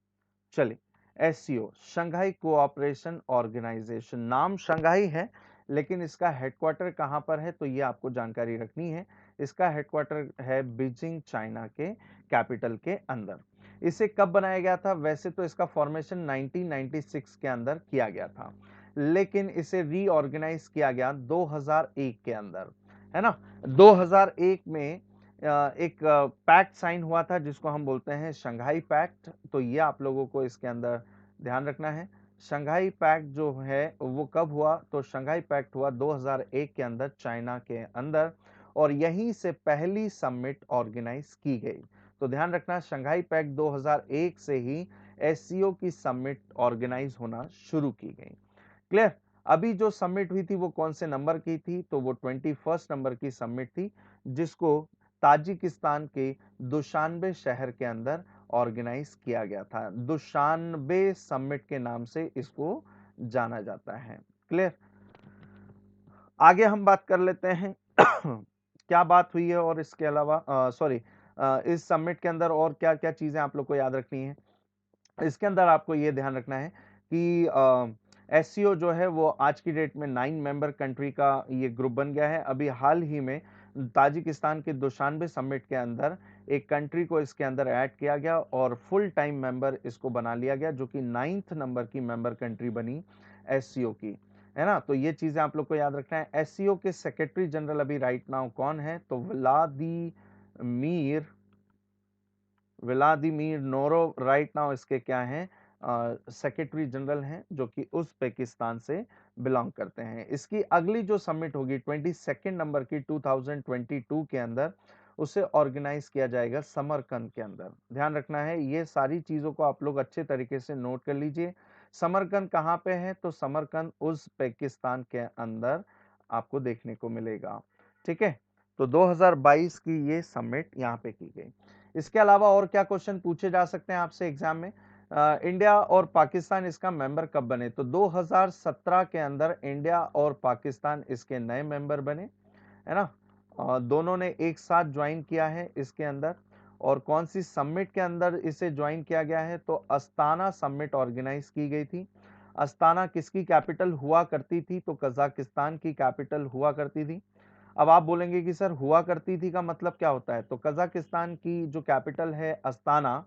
चलिए, एससीओ शंघाई कोऑपरेशन ऑर्गेनाइजेशन, नाम शंघाई है लेकिन इसका हेडक्वार्टर कहां पर है, तो ये आपको जानकारी रखनी है। इसका हेडक्वार्टर है बीजिंग, चाइना के कैपिटल के अंदर। इसे कब बनाया गया था, वैसे तो इसका फॉर्मेशन 1996 के अंदर किया गया था, लेकिन इसे रीऑर्गेनाइज किया गया 2001 के अंदर, है ना। 2001 में एक पैक्ट साइन हुआ था जिसको हम बोलते हैं शंघाई पैक्ट। तो ये आप लोगों को इसके अंदर ध्यान रखना है। शंघाई पैक्ट जो है वो कब हुआ, तो शंघाई पैक्ट हुआ 2001 के अंदर चाइना के अंदर, और यहीं से पहली समिट ऑर्गेनाइज की गई। तो ध्यान रखना, शंघाई पैक्ट 2001 से ही एससीओ की समिट ऑर्गेनाइज होना शुरू की गई। क्लियर। अभी जो समिट हुई थी वो कौन से नंबर की थी, तो वो 21 नंबर की समिट थी, जिसको ताजिकिस्तान के दुशानबे शहर के अंदर ऑर्गेनाइज किया गया था। दुशानबे समिट के नाम से इसको जाना जाता है। क्लियर। आगे हम बात कर लेते हैं क्या बात हुई है, और इसके अलावा सॉरी इस समिट के अंदर और क्या क्या चीजें आप लोग को याद रखनी है। इसके अंदर आपको ये ध्यान रखना है कि एससीओ जो है वो आज की डेट में 9 मेंबर कंट्री का ये ग्रुप बन गया है। अभी हाल ही में ताजिकिस्तान के दुशानबे समिट के अंदर एक कंट्री को इसके अंदर ऐड किया गया और फुल टाइम मेंबर इसको बना लिया गया, जो कि 9th नंबर की मेंबर कंट्री बनी एससीओ की, है ना। तो ये चीजें आप लोग को याद रखना है। एससीओ के सेक्रेटरी जनरल अभी राइट नाउ कौन है, तो व्लादिमीर नोरोव राइट नाउ इसके क्या हैं, सेक्रेटरी जनरल हैं, जो कि उज़्बेकिस्तान से बिलोंग करते हैं। इसकी अगली जो समिट होगी 22 नंबर की 2022 के अंदर, उसे ऑर्गेनाइज किया जाएगा समरकंद के अंदर। ध्यान रखना है, ये सारी चीजों को आप लोग अच्छे तरीके से नोट कर लीजिए। समरकंद कहाँ पे है, तो समरकंद उज़्बेकिस्तान के अंदर आपको देखने को मिलेगा। ठीक है, तो 2022 की ये समिट यहाँ पे की गई। इसके अलावा और क्या क्वेश्चन पूछे जा सकते हैं आपसे एग्जाम में, इंडिया और पाकिस्तान इसका मेंबर कब बने, तो 2017 के अंदर इंडिया और पाकिस्तान इसके नए मेंबर बने, है ना। दोनों ने एक साथ ज्वाइन किया है इसके अंदर। और कौन सी समिट के अंदर इसे ज्वाइन किया गया है, तो अस्ताना समिट ऑर्गेनाइज की गई थी। अस्ताना किसकी कैपिटल हुआ करती थी, तो कजाकिस्तान की कैपिटल हुआ करती थी। अब आप बोलेंगे कि सर हुआ करती थी का मतलब क्या होता है, तो कजाकिस्तान की जो कैपिटल है अस्ताना,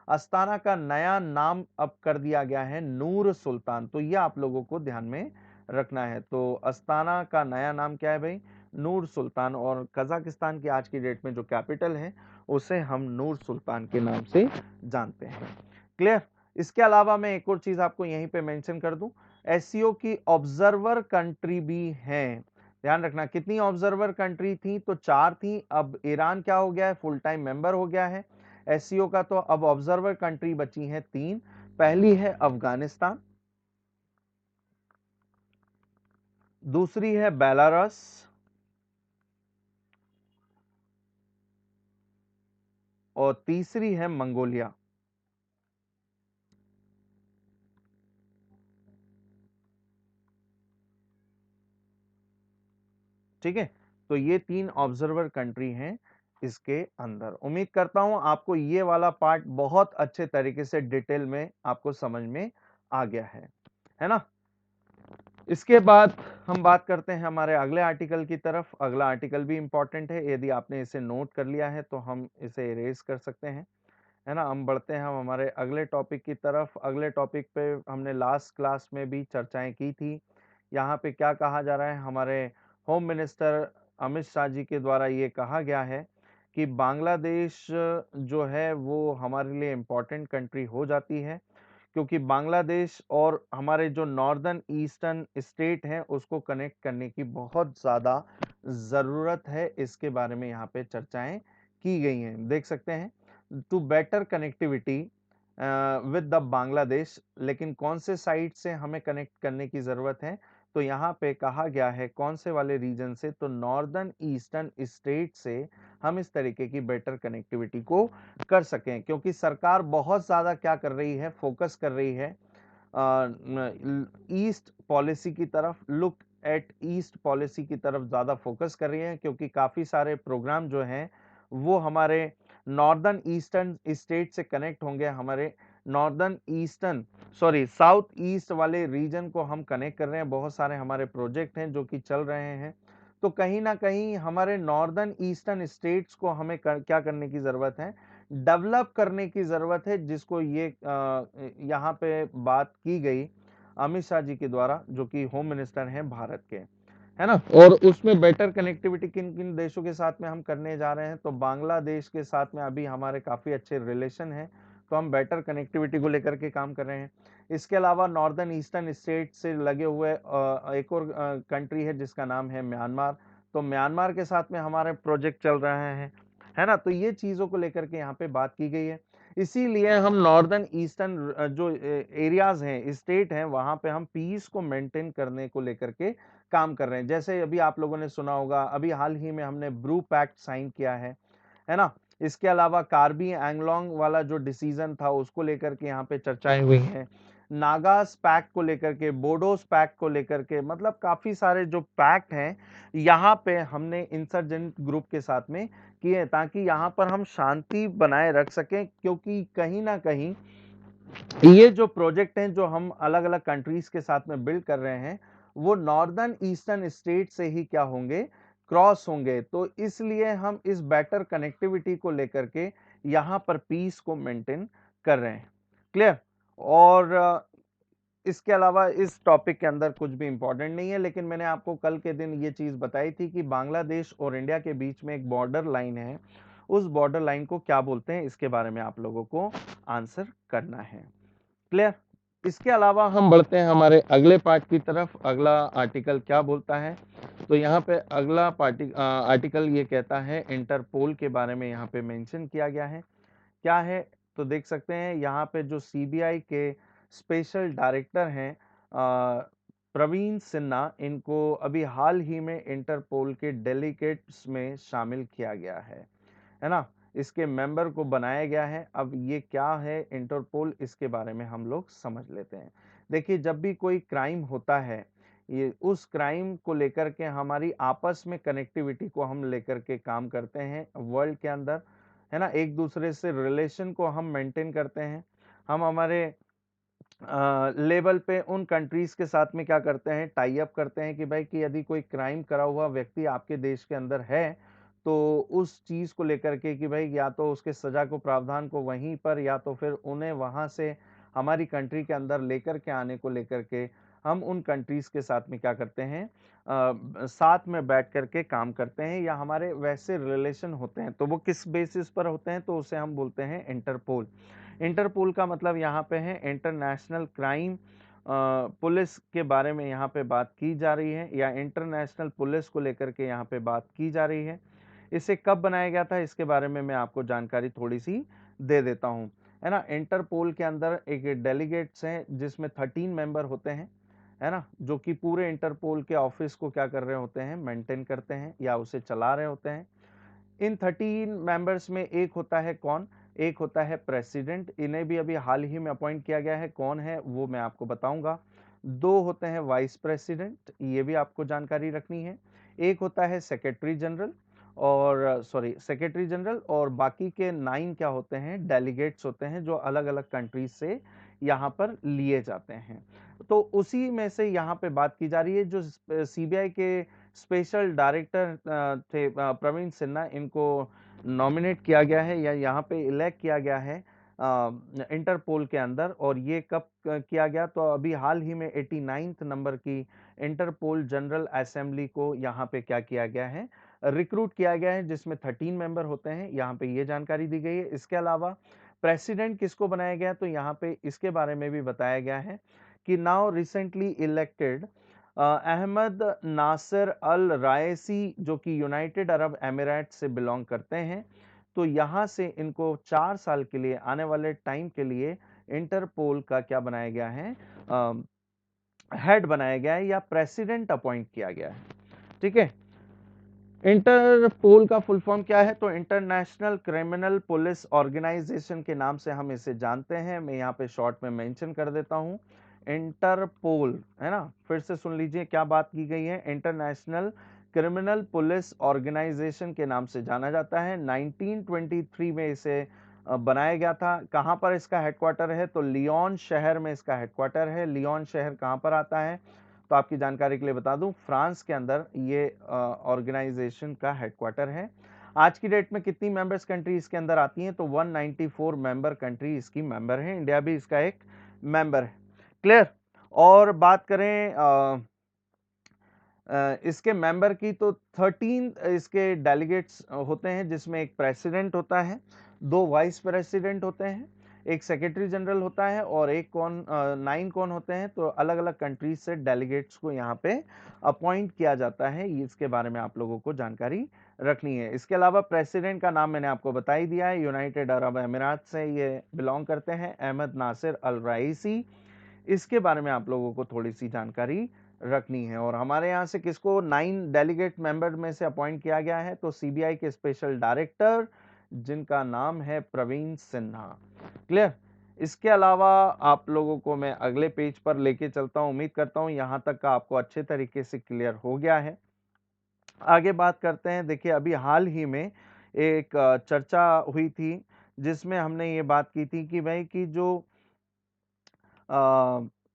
अस्ताना का नया नाम अब कर दिया गया है नूर सुल्तान। तो ये आप लोगों को ध्यान में रखना है। तो अस्ताना का नया नाम क्या है भाई, नूर सुल्तान। और कजाकिस्तान की आज की डेट में जो कैपिटल है उसे हम नूर सुल्तान के नाम से जानते हैं। क्लियर। इसके अलावा मैं एक और चीज आपको यहीं पे मेंशन कर दूं, एससीओ की ऑब्जर्वर कंट्री भी हैं। ध्यान रखना, कितनी ऑब्जर्वर कंट्री थी, तो 4 थी। अब ईरान क्या हो गया है, फुल टाइम मेंबर हो गया है एससीओ का। तो अब ऑब्जर्वर कंट्री बची है 3। पहली है अफगानिस्तान, दूसरी है बेलारूस, और तीसरी है मंगोलिया। ठीक है, तो ये 3 ऑब्जर्वर कंट्री हैं इसके अंदर। उम्मीद करता हूं आपको ये वाला पार्ट बहुत अच्छे तरीके से डिटेल में आपको समझ में आ गया है ना। इसके बाद हम बात करते हैं हमारे अगले आर्टिकल की तरफ। अगला आर्टिकल भी इंपॉर्टेंट है, यदि आपने इसे नोट कर लिया है तो हम इसे इरेज कर सकते हैं, है ना। हम बढ़ते हैं हमारे अगले टॉपिक की तरफ। अगले टॉपिक पे हमने लास्ट क्लास में भी चर्चाएं की थी। यहाँ पे क्या कहा जा रहा है, हमारे होम मिनिस्टर अमित शाह जी के द्वारा ये कहा गया है कि बांग्लादेश जो है वो हमारे लिए इम्पोर्टेंट कंट्री हो जाती है, क्योंकि बांग्लादेश और हमारे जो नॉर्दर्न ईस्टर्न स्टेट हैं उसको कनेक्ट करने की बहुत ज़्यादा ज़रूरत है। इसके बारे में यहाँ पे चर्चाएं की गई हैं, देख सकते हैं। To better connectivity with the Bangladesh, लेकिन कौन से साइड से हमें कनेक्ट करने की ज़रूरत है, तो यहाँ पे कहा गया है कौन से वाले रीजन से, तो नॉर्दर्न ईस्टर्न स्टेट से हम इस तरीके की बेटर कनेक्टिविटी को कर सकें। क्योंकि सरकार बहुत ज़्यादा क्या कर रही है, फोकस कर रही है ईस्ट पॉलिसी की तरफ, लुक एट ईस्ट पॉलिसी की तरफ ज़्यादा फोकस कर रही है, क्योंकि काफ़ी सारे प्रोग्राम जो हैं वो हमारे नॉर्दर्न ईस्टर्न स्टेट से कनेक्ट होंगे। हमारे नॉर्दर्न ईस्टर्न साउथ ईस्ट वाले रीजन को हम कनेक्ट कर रहे हैं। बहुत सारे हमारे प्रोजेक्ट हैं जो कि चल रहे हैं। तो कहीं ना कहीं हमारे नॉर्दर्न ईस्टर्न स्टेट्स को हमें क्या करने की ज़रूरत है, डेवलप करने की ज़रूरत है, जिसको ये यहाँ पे बात की गई अमित शाह जी के द्वारा, जो कि होम मिनिस्टर हैं भारत के, है ना। और उसमें बेटर कनेक्टिविटी किन किन देशों के साथ में हम करने जा रहे हैं, तो बांग्लादेश के साथ में अभी हमारे काफ़ी अच्छे रिलेशन हैं, तो हम बेटर कनेक्टिविटी को लेकर के काम कर रहे हैं। इसके अलावा नॉर्दर्न ईस्टर्न स्टेट से लगे हुए एक और कंट्री है जिसका नाम है म्यांमार। तो म्यांमार के साथ में हमारे प्रोजेक्ट चल रहे हैं, है ना। तो ये चीज़ों को लेकर के यहाँ पे बात की गई है। इसीलिए हम नॉर्दर्न ईस्टर्न जो एरियाज हैं, स्टेट हैं, वहां पे हम पीस को मेंटेन करने को लेकर के काम कर रहे हैं। जैसे अभी आप लोगों ने सुना होगा, अभी हाल ही में हमने ब्रू पैक्ट साइन किया है ना। इसके अलावा कार्बी एंगलोंग वाला जो डिसीजन था उसको लेकर के यहाँ पे चर्चाएं हुई हैं। नागास पैक्ट को लेकर के, बोडोस पैक्ट को लेकर के, मतलब काफी सारे जो पैक्ट हैं यहाँ पे हमने इंसर्जेंट ग्रुप के साथ में किए, ताकि यहाँ पर हम शांति बनाए रख सकें। क्योंकि कहीं ना कहीं ये जो प्रोजेक्ट हैं जो हम अलग अलग कंट्रीज के साथ में बिल्ड कर रहे हैं, वो नॉर्दर्न ईस्टर्न स्टेट से ही क्या होंगे, क्रॉस होंगे, तो इसलिए हम इस बेटर कनेक्टिविटी को लेकर के यहाँ पर पीस को मेंटेन कर रहे हैं। क्लियर? और इसके अलावा इस टॉपिक के अंदर कुछ भी इंपॉर्टेंट नहीं है, लेकिन मैंने आपको कल के दिन ये चीज बताई थी कि बांग्लादेश और इंडिया के बीच में एक बॉर्डर लाइन है, उस बॉर्डर लाइन को क्या बोलते हैं, इसके बारे में आप लोगों को आंसर करना है। क्लियर? इसके अलावा हम बढ़ते हैं हमारे अगले पार्ट की तरफ। अगला आर्टिकल क्या बोलता है, तो यहाँ पे अगला आर्टिकल ये कहता है इंटरपोल के बारे में यहाँ पे मेंशन किया गया है। क्या है, तो देख सकते हैं यहाँ पे जो सीबीआई के स्पेशल डायरेक्टर हैं प्रवीण सिन्हा, इनको अभी हाल ही में इंटरपोल के डेलीगेट्स में शामिल किया गया है ना, इसके मेंबर को बनाया गया है। अब ये क्या है इंटरपोल, इसके बारे में हम लोग समझ लेते हैं। देखिए, जब भी कोई क्राइम होता है, ये उस क्राइम को लेकर के हमारी आपस में कनेक्टिविटी को हम लेकर के काम करते हैं वर्ल्ड के अंदर, है ना, एक दूसरे से रिलेशन को हम मेंटेन करते हैं। हम हमारे लेवल पे उन कंट्रीज के साथ में क्या करते हैं, टाई अप करते हैं कि भाई कि यदि कोई क्राइम करा हुआ व्यक्ति आपके देश के अंदर है, तो उस चीज को लेकर के कि भाई या तो उसके सजा को प्रावधान को वहीं पर, या तो फिर उन्हें वहां से हमारी कंट्री के अंदर लेकर के आने को लेकर के हम उन कंट्रीज के साथ में क्या करते हैं, साथ में बैठ करके काम करते हैं, या हमारे वैसे रिलेशन होते हैं। तो वो किस बेसिस पर होते हैं, तो उसे हम बोलते हैं इंटरपोल। इंटरपोल का मतलब यहाँ पे है इंटरनेशनल क्राइम पुलिस के बारे में यहाँ पे बात की जा रही है, या इंटरनेशनल पुलिस को लेकर के यहाँ पे बात की जा रही है। इसे कब बनाया गया था, इसके बारे में मैं आपको जानकारी थोड़ी सी दे देता हूँ, है ना। इंटरपोल के अंदर एक डेलीगेट्स हैं जिसमें 13 मेंबर होते हैं, है ना, जो कि पूरे इंटरपोल के ऑफिस को क्या कर रहे होते हैं, मेंटेन करते हैं या उसे चला रहे होते हैं। इन 13 मेंबर्स में एक होता है कौन, एक होता है प्रेसिडेंट, इन्हें भी अभी हाल ही में अपॉइंट किया गया है, कौन है वो मैं आपको बताऊंगा। दो होते हैं वाइस प्रेसिडेंट, ये भी आपको जानकारी रखनी है। एक होता है सेक्रेटरी जनरल, और सेक्रेटरी जनरल, और बाकी के 9 क्या होते हैं, डेलीगेट्स होते हैं, जो अलग अलग कंट्रीज से यहाँ पर लिए जाते हैं। तो उसी में से यहाँ पे बात की जा रही है। जो सीबीआई के स्पेशल डायरेक्टर थे प्रवीण सिन्हा, इनको नॉमिनेट किया गया है या यहाँ पे इलेक्ट किया गया है इंटरपोल के अंदर। और ये कब किया गया, तो अभी हाल ही में 89th नंबर की इंटरपोल जनरल असेंबली को यहाँ पे क्या किया गया है, रिक्रूट किया गया है, जिसमें 13 मेंबर होते हैं, यहाँ पे ये जानकारी दी गई है। इसके अलावा प्रेसिडेंट किसको बनाया गया, तो यहाँ पे इसके बारे में भी बताया गया है कि now recently elected Ahmed Nasser Al Raisi, जो कि यूनाइटेड अरब एमिरेट से बिलोंग करते हैं। तो यहाँ से इनको 4 साल के लिए, आने वाले टाइम के लिए इंटरपोल का क्या बनाया गया है, हेड बनाया गया है या प्रेसिडेंट अपॉइंट किया गया है। ठीक है, इंटरपोल का फुल फॉर्म क्या है, तो इंटरनेशनल क्रिमिनल पुलिस ऑर्गेनाइजेशन के नाम से हम इसे जानते हैं। मैं यहाँ पे शॉर्ट में मेंशन कर देता हूँ, इंटरपोल, है ना। फिर से सुन लीजिए क्या बात की गई है, इंटरनेशनल क्रिमिनल पुलिस ऑर्गेनाइजेशन के नाम से जाना जाता है। 1923 में इसे बनाया गया था। कहाँ पर इसका हेडक्वार्टर है, तो लियोन शहर में इसका हेडक्वार्टर है। लियोन शहर कहाँ पर आता है, तो आपकी जानकारी के लिए बता दूं, फ्रांस के अंदर ये ऑर्गेनाइजेशन का हेडक्वार्टर है। आज की डेट में कितनी मेंबर्स कंट्री इसके अंदर आती हैं, तो 194 मेंबर कंट्री इसकी मेंबर है, इंडिया भी इसका एक मेंबर है। क्लियर? और बात करें इसके मेंबर की, तो 13 इसके डेलीगेट्स होते हैं, जिसमें एक प्रेसिडेंट होता है, 2 वाइस प्रेसिडेंट होते हैं, एक सेक्रेटरी जनरल होता है, और एक 9 कौन होते हैं, तो अलग अलग कंट्रीज से डेलीगेट्स को यहाँ पे अपॉइंट किया जाता है। इसके बारे में आप लोगों को जानकारी रखनी है। इसके अलावा प्रेसिडेंट का नाम मैंने आपको बता ही दिया है, यूनाइटेड अरब अमीरात से ये बिलोंग करते हैं, अहमद नासिर अल रईसी। इसके बारे में आप लोगों को थोड़ी सी जानकारी रखनी है। और हमारे यहाँ से किसको 9 डेलीगेट मेंबर में से अपॉइंट किया गया है, तो सीबीआई के स्पेशल डायरेक्टर, जिनका नाम है प्रवीण सिन्हा। क्लियर? इसके अलावा आप लोगों को मैं अगले पेज पर लेके चलता हूं। उम्मीद करता हूं यहां तक का आपको अच्छे तरीके से क्लियर हो गया है। आगे बात करते हैं। देखिए, अभी हाल ही में एक चर्चा हुई थी, जिसमें हमने ये बात की थी कि भाई कि जो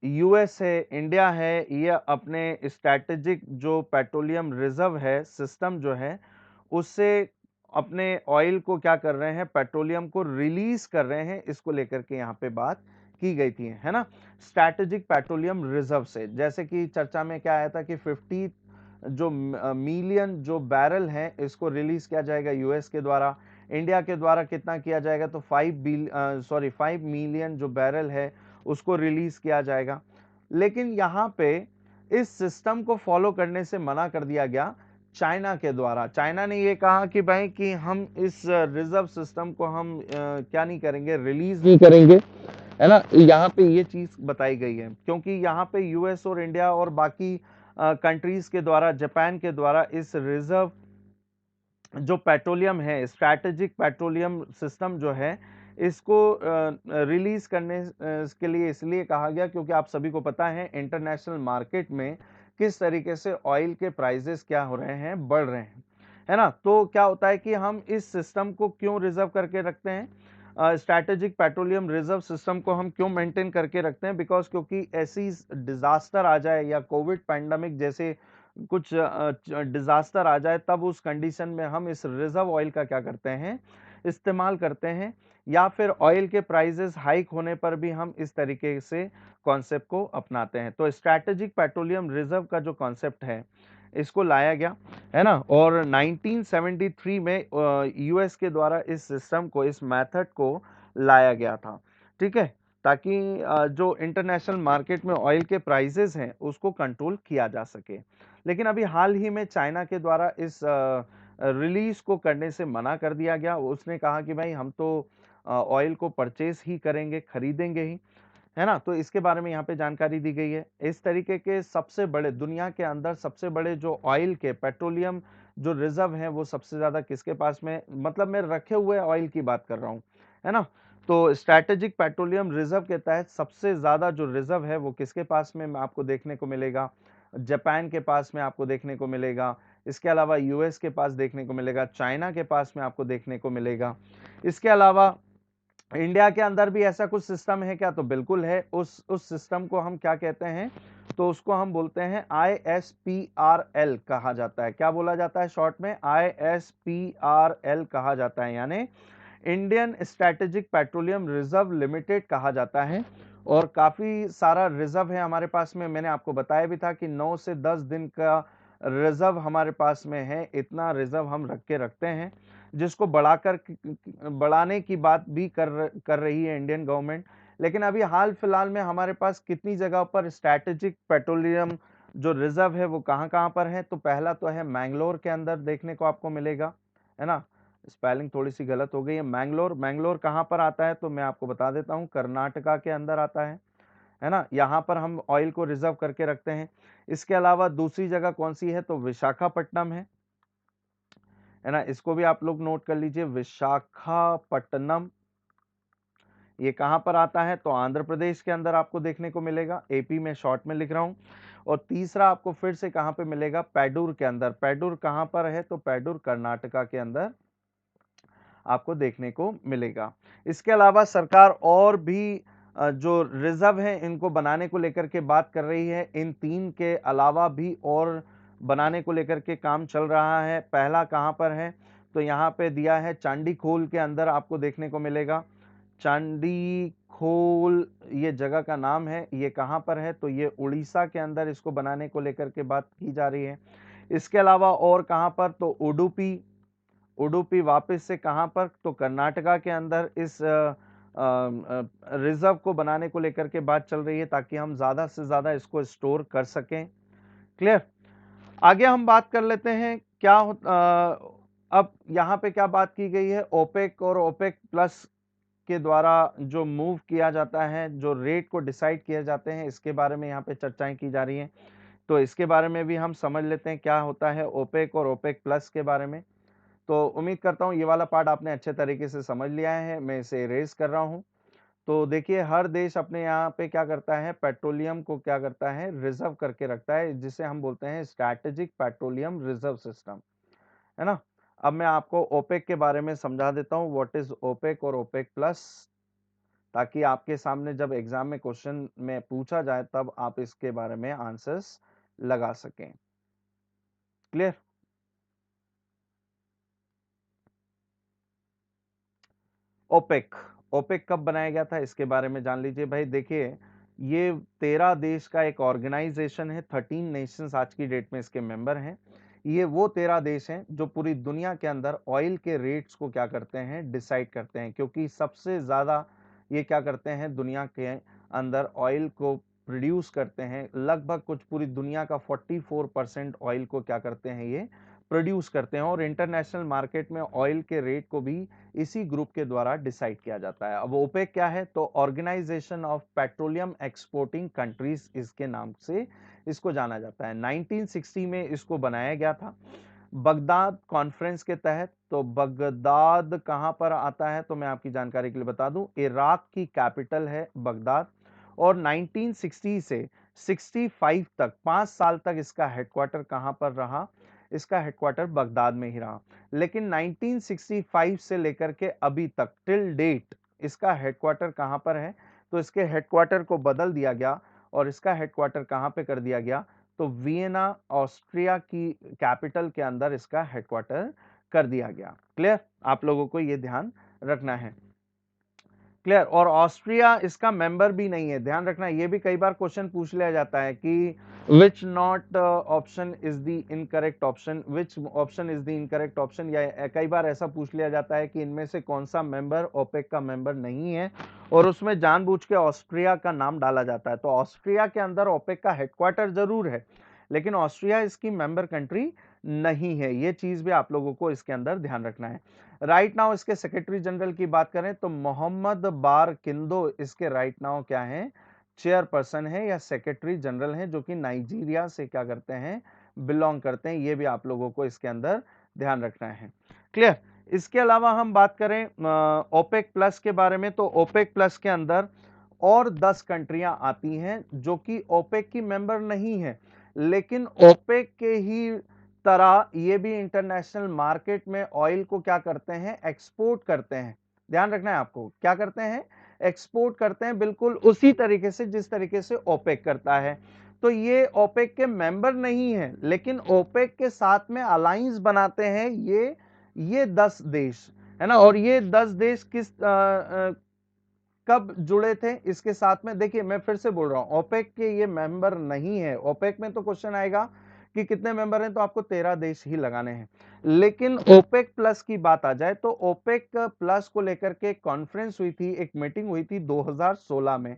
यूएस है, इंडिया है, ये अपने स्ट्रैटेजिक जो पेट्रोलियम रिजर्व है सिस्टम जो है, उससे अपने ऑयल को क्या कर रहे हैं, पेट्रोलियम को रिलीज कर रहे हैं, इसको लेकर के यहाँ पे बात की गई थी, है ना। स्ट्रैटेजिक पेट्रोलियम रिजर्व से जैसे कि चर्चा में क्या आया था कि 50 जो मिलियन जो बैरल हैं इसको रिलीज किया जाएगा यूएस के द्वारा। इंडिया के द्वारा कितना किया जाएगा, तो 5 मिलियन जो बैरल है उसको रिलीज किया जाएगा। लेकिन यहाँ पे इस सिस्टम को फॉलो करने से मना कर दिया गया चाइना के द्वारा। चाइना ने ये कहा कि भाई कि हम इस रिजर्व सिस्टम को हम क्या नहीं करेंगे, रिलीज नहीं करेंगे, है ना। यहाँ पे ये चीज बताई गई है क्योंकि यहाँ पे यूएस और इंडिया और बाकी कंट्रीज के द्वारा, जापान के द्वारा इस रिजर्व जो पेट्रोलियम है, स्ट्रैटेजिक पेट्रोलियम सिस्टम जो है, इसको रिलीज करने के लिए इसलिए कहा गया क्योंकि आप सभी को पता है इंटरनेशनल मार्केट में किस तरीके से ऑयल के प्राइसेस क्या हो रहे हैं, बढ़ रहे हैं, है ना। तो क्या होता है कि हम इस सिस्टम को क्यों रिजर्व करके रखते हैं, स्ट्रैटेजिक पेट्रोलियम रिजर्व सिस्टम को हम क्यों मेंटेन करके रखते हैं, बिकॉज क्योंकि ऐसी डिजास्टर आ जाए या कोविड पैंडमिक जैसे कुछ डिजास्टर आ जाए, तब उस कंडीशन में हम इस रिजर्व ऑयल का क्या करते हैं, इस्तेमाल करते हैं। या फिर ऑयल के प्राइसेस हाइक होने पर भी हम इस तरीके से कॉन्सेप्ट को अपनाते हैं। तो स्ट्रैटेजिक पेट्रोलियम रिजर्व का जो कॉन्सेप्ट है इसको लाया गया, है ना। और 1973 में यूएस के द्वारा इस सिस्टम को, इस मेथड को लाया गया था, ठीक है, ताकि जो इंटरनेशनल मार्केट में ऑयल के प्राइसेस हैं उसको कंट्रोल किया जा सके। लेकिन अभी हाल ही में चाइना के द्वारा इस रिलीज को करने से मना कर दिया गया। उसने कहा कि भाई हम तो ऑयल को परचेस ही करेंगे, खरीदेंगे ही, है ना। तो इसके बारे में यहाँ पे जानकारी दी गई है। इस तरीके के सबसे बड़े, दुनिया के अंदर सबसे बड़े जो ऑयल के पेट्रोलियम जो रिजर्व हैं वो सबसे ज्यादा किसके पास में, मतलब मैं रखे हुए ऑयल की बात कर रहा हूँ, है ना। तो स्ट्रैटेजिक पेट्रोलियम रिजर्व के तहत सबसे ज्यादा जो रिजर्व है वो किसके पास में आपको देखने को मिलेगा, जापान के पास में आपको देखने को मिलेगा। इसके अलावा यूएस के पास देखने को मिलेगा, चाइना के पास में आपको देखने को मिलेगा। इसके अलावा इंडिया के अंदर भी ऐसा कुछ सिस्टम है क्या, तो बिल्कुल है। उस सिस्टम को हम क्या कहते हैं, तो उसको हम बोलते हैं ISPRL कहा जाता है। क्या बोला जाता है शॉर्ट में, ISPRL कहा जाता है, यानी Indian strategic petroleum reserve limited कहा जाता है। और काफी सारा रिजर्व है हमारे पास में। मैंने आपको बताया भी था कि 9 से 10 दिन का रिजर्व हमारे पास में है, इतना रिजर्व हम रख के रखते हैं, जिसको बढ़ाने की बात भी कर रही है इंडियन गवर्नमेंट। लेकिन अभी हाल फिलहाल में हमारे पास कितनी जगह पर स्ट्रैटेजिक पेट्रोलियम जो रिजर्व है वो कहाँ कहाँ पर है, तो पहला तो है मैंगलोर के अंदर देखने को आपको मिलेगा, है ना। स्पेलिंग थोड़ी सी गलत हो गई है, मैंगलोर। मैंगलोर कहाँ पर आता है, तो मैं आपको बता देता हूँ, कर्नाटका के अंदर आता है ना। यहाँ पर हम ऑयल को रिजर्व करके रखते हैं। इसके अलावा दूसरी जगह कौन सी है, तो विशाखापट्टनम है ना। इसको भी आप लोग नोट कर लीजिए, विशाखापट्टनम। ये कहाँ पर आता है, तो आंध्र प्रदेश के अंदर आपको देखने को मिलेगा, एपी में शॉर्ट में लिख रहा हूँ। और तीसरा आपको फिर से कहाँ पे मिलेगा, पैडूर के अंदर। पैडूर कहाँ पर है, तो पैडूर कर्नाटका के अंदर आपको देखने को मिलेगा। इसके अलावा सरकार और भी जो रिजर्व है इनको बनाने को लेकर के बात कर रही है। इन 3 के अलावा भी और बनाने को लेकर के काम चल रहा है। पहला कहाँ पर है, तो यहाँ पे दिया है चांदीखोल के अंदर आपको देखने को मिलेगा। चांदीखोल ये जगह का नाम है। ये कहाँ पर है, तो ये उड़ीसा के अंदर इसको बनाने को लेकर के बात की जा रही है। इसके अलावा और कहाँ पर, तो उडुपी। उडुपी वापस से कहां पर, तो कर्नाटका के अंदर इस रिजर्व को बनाने को लेकर के बात चल रही है, ताकि हम ज्यादा से ज्यादा इसको स्टोर कर सकें। क्लियर। आगे हम बात कर लेते हैं क्या अब यहाँ पे क्या बात की गई है, ओपेक और ओपेक प्लस के द्वारा जो मूव किया जाता है, जो रेट को डिसाइड किए जाते हैं, इसके बारे में यहाँ पे चर्चाएं की जा रही हैं। तो इसके बारे में भी हम समझ लेते हैं क्या होता है ओपेक और ओपेक प्लस के बारे में। तो उम्मीद करता हूँ ये वाला पार्ट आपने अच्छे तरीके से समझ लिया है। मैं इसे इरेज कर रहा हूँ। तो देखिए, हर देश अपने यहाँ पे क्या करता है, पेट्रोलियम को क्या करता है, रिजर्व करके रखता है, जिसे हम बोलते हैं स्ट्रैटेजिक पेट्रोलियम रिजर्व सिस्टम, है ना। अब मैं आपको ओपेक के बारे में समझा देता हूँ, व्हाट इज ओपेक और ओपेक प्लस। ताकि आपके सामने जब एग्जाम में क्वेश्चन में पूछा जाए तब आप इसके बारे में आंसर्स लगा सकें। क्लियर? ओपेक, ओपेक कब बनाया गया था इसके बारे में जान लीजिए भाई। देखिए, ये 13 देश का एक ऑर्गेनाइजेशन है, 13 नेशंस आज की डेट में इसके मेंबर हैं। ये वो 13 देश हैं जो पूरी दुनिया के अंदर ऑयल के रेट्स को क्या करते हैं, डिसाइड करते हैं, क्योंकि सबसे ज्यादा ये क्या करते हैं, दुनिया के अंदर ऑयल को प्रोड्यूस करते हैं। लगभग कुछ पूरी दुनिया का 44% ऑयल को क्या करते हैं, ये प्रोड्यूस करते हैं। और इंटरनेशनल मार्केट में ऑयल के रेट को भी इसी ग्रुप के द्वारा डिसाइड किया जाता है। अब ओपेक क्या है, तो organization of petroleum exporting countries इसके नाम से इसको जाना जाता है। 1960 में इसको बनाया गया था बगदाद कॉन्फ्रेंस के तहत। तो बगदाद कहां पर आता है, तो मैं आपकी जानकारी के लिए बता दूं, इराक की कैपिटल है बगदाद। और 1960 से 65 तक 5 साल तक इसका हेडक्वार्टर कहां पर रहा, इसका हेडक्वार्टर बगदाद में ही रहा। लेकिन 1965 से लेकर के अभी तक टिल डेट इसका हेडक्वार्टर कहां पर है, तो इसके हेडक्वार्टर को बदल दिया गया और इसका हेडक्वार्टर कहां पे कर दिया गया, तो वियना ऑस्ट्रिया की कैपिटल के अंदर इसका हेडक्वार्टर कर दिया गया। क्लियर? आप लोगों को यह ध्यान रखना है। क्लियर? और ऑस्ट्रिया इसका मेंबर भी नहीं है, ध्यान रखना। ये भी कई बार क्वेश्चन पूछ लिया जाता है कि which not option is the incorrect option, which option is the incorrect option, या कई बार ऐसा पूछ लिया जाता है कि इनमें से कौन सा मेंबर ओपेक का मेंबर नहीं है, और उसमें जानबूझ के ऑस्ट्रिया का नाम डाला जाता है। तो ऑस्ट्रिया के अंदर ओपेक का हेडक्वार्टर जरूर है, लेकिन ऑस्ट्रिया इसकी मेंबर कंट्री नहीं है। ये चीज भी आप लोगों को इसके अंदर ध्यान रखना है। राइट नाउ इसके सेक्रेटरी जनरल की बात करें तो मोहम्मद बार किंदो इसके राइट नाउ क्या है, चेयरपर्सन है या सेक्रेटरी जनरल है, जो कि नाइजीरिया से क्या करते हैं, बिलोंग करते हैं। ये भी आप लोगों को इसके अंदर ध्यान रखना है। क्लियर? इसके अलावा हम बात करें ओपेक प्लस के बारे में, तो ओपेक प्लस के अंदर और 10 कंट्रियां आती हैं जो कि ओपेक की मेंबर नहीं है, लेकिन ओपेक के ही तरह ये भी इंटरनेशनल मार्केट में ऑयल को क्या करते हैं, एक्सपोर्ट करते हैं। ध्यान रखना है आपको, क्या करते हैं, एक्सपोर्ट करते हैं, बिल्कुल उसी तरीके से जिस तरीके से ओपेक करता है। तो ये ओपेक के मेंबर नहीं है, लेकिन ओपेक के साथ में अलायंस बनाते हैं ये 10 देश, है ना। और ये 10 देश कब जुड़े थे इसके साथ में, देखिए मैं फिर से बोल रहा हूं, ओपेक के ये मेंबर नहीं है। ओपेक में तो क्वेश्चन आएगा कि कितने मेंबर हैं, तो आपको 13 देश ही लगाने हैं। लेकिन ओपेक प्लस की बात आ जाए तो ओपेक प्लस को लेकर के कॉन्फ्रेंस हुई थी, एक मीटिंग हुई थी 2016 में।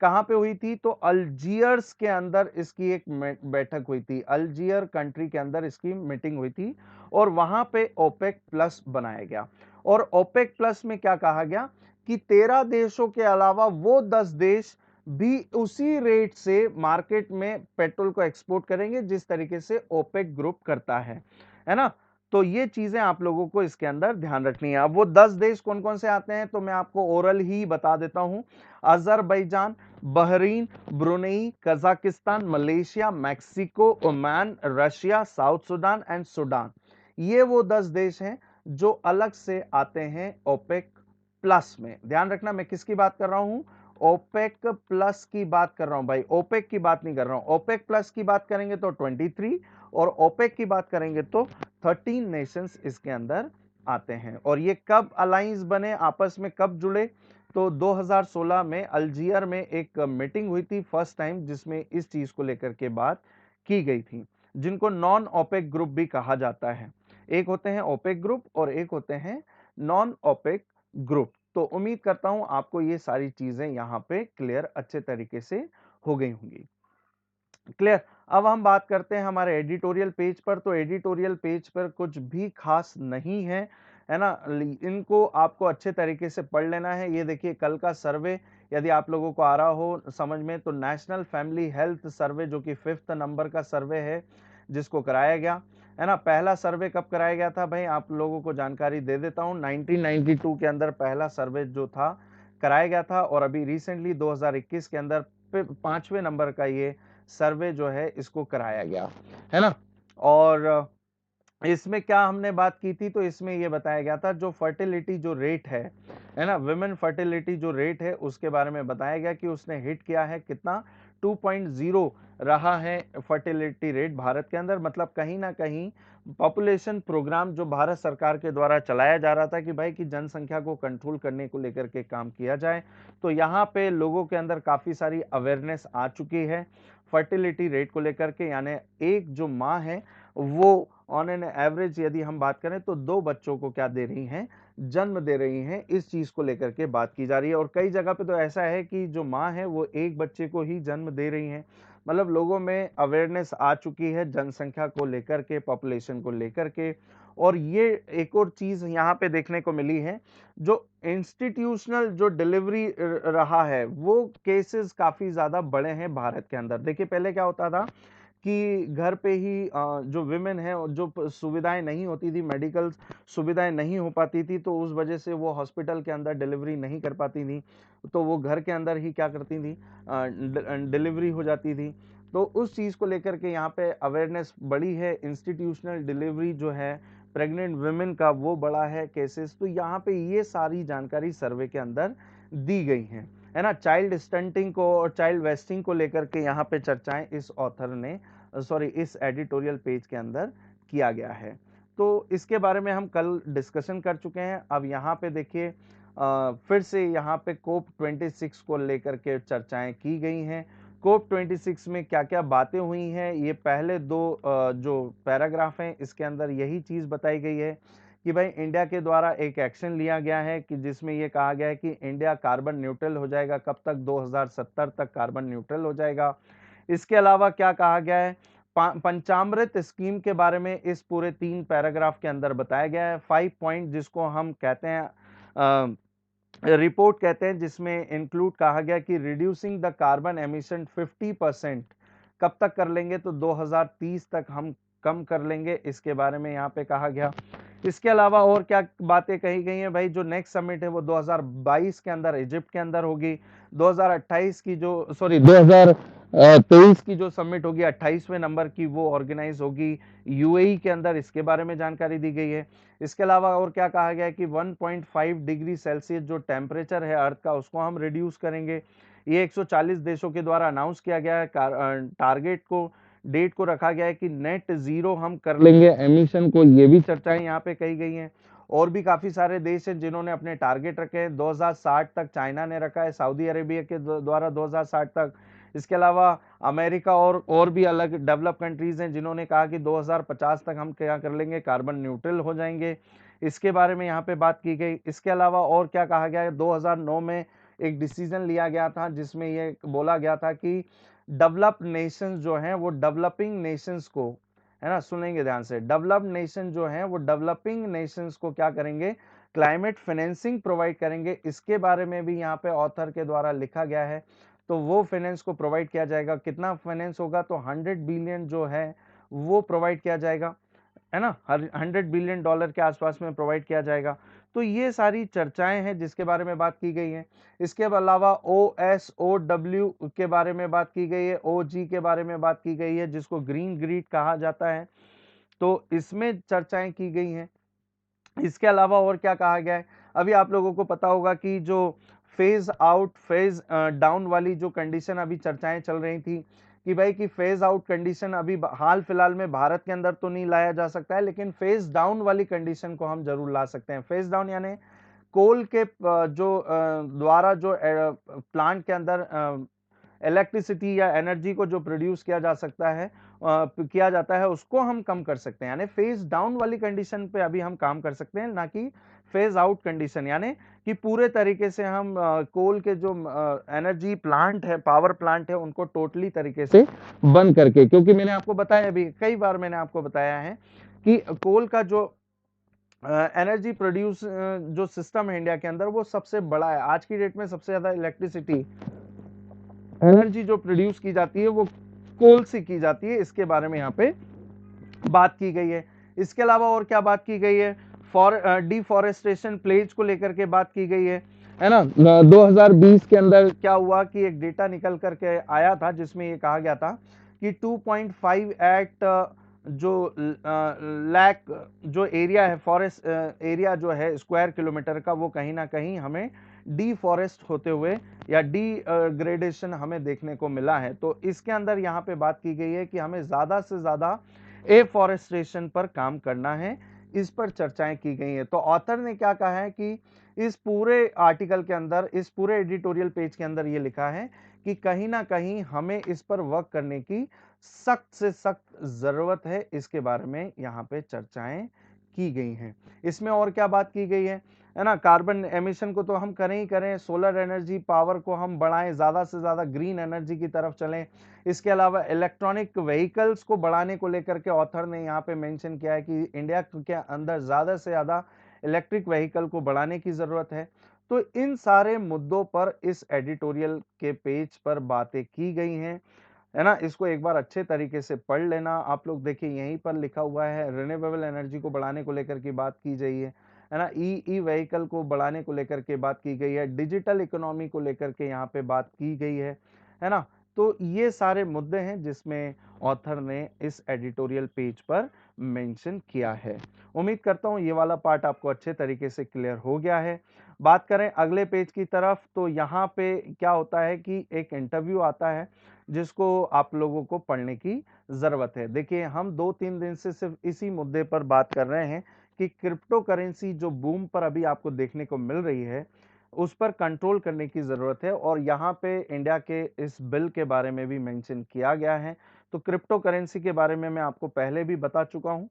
कहां पे हुई थी, तो अल्जीयर्स के अंदर इसकी एक बैठक हुई थी, अल्जीयर कंट्री के अंदर इसकी मीटिंग हुई थी, और वहां पे ओपेक प्लस बनाया गया। और ओपेक प्लस में क्या कहा गया कि 13 देशों के अलावा वो 10 देश भी उसी रेट से मार्केट में पेट्रोल को एक्सपोर्ट करेंगे जिस तरीके से ओपेक ग्रुप करता है ना। तो ये चीजें आप लोगों को इसके अंदर ध्यान रखनी है। अब वो 10 देश कौन कौन से आते हैं, तो मैं आपको ओरल ही बता देता हूं। Azerbaijan, Bahrain, Brunei, Kazakhstan, Malaysia, Mexico, Oman, Russia, south Sudan and Sudan. ये वो 10 देश हैं जो अलग से आते हैं ओपेक प्लस में। ध्यान रखना, मैं किसकी बात कर रहा हूं, ओपेक प्लस की बात कर रहा हूं भाई, ओपेक की बात नहीं कर रहा हूं। ओपेक प्लस की बात करेंगे तो 23, और ओपेक की बात करेंगे तो 13 नेशंस इसके अंदर आते हैं। और ये कब अलायंस बने, आपस में कब जुड़े, तो 2016 में अल्जीयर में एक मीटिंग हुई थी फर्स्ट टाइम, जिसमें इस चीज को लेकर के बात की गई थी, जिनको नॉन ओपेक ग्रुप भी कहा जाता है। एक होते हैं ओपेक ग्रुप और एक होते हैं नॉन ओपेक ग्रुप। तो उम्मीद करता हूं आपको ये सारी चीजें यहां पे क्लियर अच्छे तरीके से हो गई होंगी। क्लियर? अब हम बात करते हैं हमारे एडिटोरियल पेज पर। तो एडिटोरियल पेज पर कुछ भी खास नहीं है ना। इनको आपको अच्छे तरीके से पढ़ लेना है। ये देखिए, कल का सर्वे यदि आप लोगों को आ रहा हो समझ में, तो नेशनल फैमिली हेल्थ सर्वे जो कि 5th नंबर का सर्वे है जिसको कराया गया, है ना। पहला सर्वे कब कराया गया था भाई, आप लोगों को जानकारी दे देता हूं। 1992 के अंदर पहला सर्वे जो था कराया गया था, और अभी रिसेंटली 2021 के अंदर 5वें नंबर का ये सर्वे जो है इसको कराया गया, है ना। और इसमें क्या हमने बात की थी, तो इसमें ये बताया गया था जो फर्टिलिटी जो रेट है ना, वुमेन फर्टिलिटी जो रेट है उसके बारे में बताया गया कि उसने हिट किया है कितना, 2.0 रहा है फर्टिलिटी रेट भारत के अंदर। मतलब कहीं ना कहीं पॉपुलेशन प्रोग्राम जो भारत सरकार के द्वारा चलाया जा रहा था कि भाई की जनसंख्या को कंट्रोल करने को लेकर के काम किया जाए, तो यहाँ पे लोगों के अंदर काफी सारी अवेयरनेस आ चुकी है फर्टिलिटी रेट को लेकर के। यानी एक जो माँ है वो ऑन एन एवरेज यदि हम बात करें तो 2 बच्चों को क्या दे रही हैं, जन्म दे रही हैं। इस चीज को लेकर के बात की जा रही है और कई जगह पे तो ऐसा है कि जो माँ है वो एक बच्चे को ही जन्म दे रही हैं। मतलब लोगों में अवेयरनेस आ चुकी है जनसंख्या को लेकर के, पॉपुलेशन को लेकर के। और ये एक और चीज यहाँ पे देखने को मिली है, जो इंस्टीट्यूशनल जो डिलीवरी रहा है वो केसेस काफी ज्यादा बड़े हैं भारत के अंदर। देखिए पहले क्या होता था कि घर पे ही जो विमेन है और जो सुविधाएं नहीं होती थी, मेडिकल सुविधाएं नहीं हो पाती थी, तो उस वजह से वो हॉस्पिटल के अंदर डिलीवरी नहीं कर पाती थी, तो वो घर के अंदर ही क्या करती थी, डिलीवरी हो जाती थी। तो उस चीज को लेकर के यहाँ पे अवेयरनेस बढ़ी है, इंस्टीट्यूशनल डिलीवरी जो है प्रेग्नेंट वुमेन का वो बड़ा है केसेस। तो यहाँ पे ये सारी जानकारी सर्वे के अंदर दी गई है ना। चाइल्ड स्टंटिंग को और चाइल्ड वेस्टिंग को लेकर के यहाँ पे चर्चाएं इस ऑथर ने, सॉरी इस एडिटोरियल पेज के अंदर किया गया है। तो इसके बारे में हम कल डिस्कशन कर चुके हैं। अब यहाँ पे देखिए फिर से यहाँ पे कोप 26 को लेकर के चर्चाएं की गई हैं। कोप 26 में क्या क्या बातें हुई हैं, ये पहले दो जो पैराग्राफ हैं इसके अंदर यही चीज बताई गई है कि भाई इंडिया के द्वारा एक एक्शन लिया गया है कि जिसमें ये कहा गया है कि इंडिया कार्बन न्यूट्रल हो जाएगा। कब तक? 2070 तक कार्बन न्यूट्रल हो जाएगा। इसके अलावा क्या कहा गया है, पंचामृत स्कीम के बारे में इस पूरे 3 पैराग्राफ के अंदर बताया गया है। 5 पॉइंट जिसको हम कहते हैं रिपोर्ट कहते हैं, जिसमें इंक्लूड कहा गया कि रिड्यूसिंग द कार्बन एमिशन 50%। कब तक कर लेंगे? तो 2030 तक हम कम कर लेंगे, इसके बारे में यहाँ पे कहा गया। इसके अलावा और क्या बातें कही गई हैं भाई, जो नेक्स्ट समिट है वो 2022 के अंदर इजिप्ट के अंदर होगी। 2028 की जो, सॉरी 2023 की जो समिट होगी 28वें नंबर की, वो ऑर्गेनाइज होगी यूएई के अंदर, इसके बारे में जानकारी दी गई है। इसके अलावा और क्या कहा गया है कि 1.5 डिग्री सेल्सियस जो टेम्परेचर है अर्थ का उसको हम रिड्यूस करेंगे। ये 140 देशों के द्वारा अनाउंस किया गया है। टारगेट को, डेट को रखा गया है कि नेट जीरो हम कर लेंगे एमिशन को, ये भी चर्चाएं यहाँ पे कही गई हैं। और भी काफी सारे देश हैं जिन्होंने अपने टारगेट रखे हैं। 2060 तक चाइना ने रखा है, सऊदी अरेबिया के द्वारा 2060 तक। इसके अलावा अमेरिका और भी अलग डेवलप कंट्रीज हैं जिन्होंने कहा कि 2050 तक हम क्या कर लेंगे, कार्बन न्यूट्रल हो जाएंगे। इसके बारे में यहाँ पे बात की गई। इसके अलावा और क्या कहा गया है, 2009 में एक डिसीजन लिया गया था जिसमें ये बोला गया था कि डेवलप नेशंस जो हैं वो डेवलपिंग नेशंस को, है ना, सुनेंगे ध्यान से, डेवलप्ड नेशन जो हैं वो डेवलपिंग नेशंस को क्या करेंगे, क्लाइमेट फाइनेंसिंग प्रोवाइड करेंगे। इसके बारे में भी यहाँ पे ऑथर के द्वारा लिखा गया है। तो वो फाइनेंस को प्रोवाइड किया जाएगा। कितना फाइनेंस होगा? तो 100 बिलियन जो है वो प्रोवाइड किया जाएगा, है ना, 100 बिलियन डॉलर के आसपास में प्रोवाइड किया जाएगा। तो ये सारी चर्चाएं हैं जिसके बारे में बात की गई है। इसके अलावा OSOW के बारे में बात की गई है, OG के बारे में बात की गई है जिसको ग्रीन ग्रीड कहा जाता है। तो इसमें चर्चाएं की गई हैं। इसके अलावा और क्या कहा गया है, अभी आप लोगों को पता होगा कि जो फेज आउट फेज डाउन वाली जो कंडीशन अभी चर्चाएं चल रही थी कि भाई कि फेज आउट कंडीशन अभी हाल फिलहाल में भारत के अंदर तो नहीं लाया जा सकता है, लेकिन फेज डाउन वाली कंडीशन को हम जरूर ला सकते हैं। फेज डाउन यानी कोल के जो द्वारा जो प्लांट के अंदर इलेक्ट्रिसिटी या एनर्जी को जो प्रोड्यूस किया जा सकता है, किया जाता है, उसको हम कम कर सकते हैं। यानी फेज डाउन वाली कंडीशन पे अभी हम काम कर सकते हैं, ना कि फेज आउट कंडीशन, यानी कि पूरे तरीके से हम कोल के जो एनर्जी प्लांट है, पावर प्लांट है, उनको टोटली तरीके से बंद करके। क्योंकि मैंने आपको बताया, अभी कई बार मैंने आपको बताया है कि कोल का जो एनर्जी प्रोड्यूस जो सिस्टम है इंडिया के अंदर वो सबसे बड़ा है। आज की डेट में सबसे ज्यादा इलेक्ट्रिसिटी, एनर्जी जो प्रोड्यूस की जाती है वो कोल से की जाती है। इसके बारे में यहाँ पे बात की गई है। इसके अलावा और क्या बात की गई है, फॉर डिफॉरेस्टेशन प्लेज को लेकर के बात की गई है ना। 2020 के अंदर क्या हुआ कि एक डेटा निकल करके आया था जिसमें ये कहा गया था कि 2.5 एक्ट जो लैक जो एरिया है, फॉरेस्ट एरिया जो है स्क्वायर किलोमीटर का, वो कहीं ना कहीं हमें डीफॉरेस्ट होते हुए या ग्रेडेशन हमें देखने को मिला है। तो इसके अंदर यहाँ पे बात की गई है कि हमें ज़्यादा से ज़्यादा एफॉरेस्टेशन पर काम करना है, इस पर चर्चाएं की गई हैं। तो ऑथर ने क्या कहा है कि इस पूरे आर्टिकल के अंदर, इस पूरे एडिटोरियल पेज के अंदर ये लिखा है कि कहीं ना कहीं हमें इस पर वर्क करने की सख्त से सख्त जरूरत है। इसके बारे में यहाँ पे चर्चाएं की गई हैं। इसमें और क्या बात की गई है ना, कार्बन एमिशन को तो हम करें ही करें, सोलर एनर्जी पावर को हम बढ़ाएं, ज्यादा से ज्यादा ग्रीन एनर्जी की तरफ चलें। इसके अलावा इलेक्ट्रॉनिक व्हीकल्स को बढ़ाने को लेकर के ऑथर ने यहाँ पे मेंशन किया है कि इंडिया के अंदर ज्यादा से ज्यादा इलेक्ट्रिक व्हीकल को बढ़ाने की जरूरत है। तो इन सारे मुद्दों पर इस एडिटोरियल के पेज पर बातें की गई हैं, है ना। इसको एक बार अच्छे तरीके से पढ़ लेना आप लोग। देखिए यहीं पर लिखा हुआ है, रिन्यूएबल एनर्जी को बढ़ाने को लेकर की बात की गई है ना, ई व्हीकल को बढ़ाने को लेकर के बात की गई है, डिजिटल इकोनॉमी को लेकर के यहाँ पे बात की गई है ना। तो ये सारे मुद्दे हैं जिसमें ऑथर ने इस एडिटोरियल पेज पर मेंशन किया है। उम्मीद करता हूं ये वाला पार्ट आपको अच्छे तरीके से क्लियर हो गया है। बात करें अगले पेज की तरफ, तो यहाँ पे क्या होता है कि एक इंटरव्यू आता है जिसको आप लोगों को पढ़ने की जरूरत है। देखिए हम 2-3 दिन से सिर्फ इसी मुद्दे पर बात कर रहे हैं कि क्रिप्टो करेंसी जो बूम पर अभी आपको देखने को मिल रही है, उस पर कंट्रोल करने की जरूरत है। और यहाँ पे इंडिया के इस बिल के बारे में भी मेंशन किया गया है। तो क्रिप्टो करेंसी के बारे में मैं आपको पहले भी बता चुका हूं,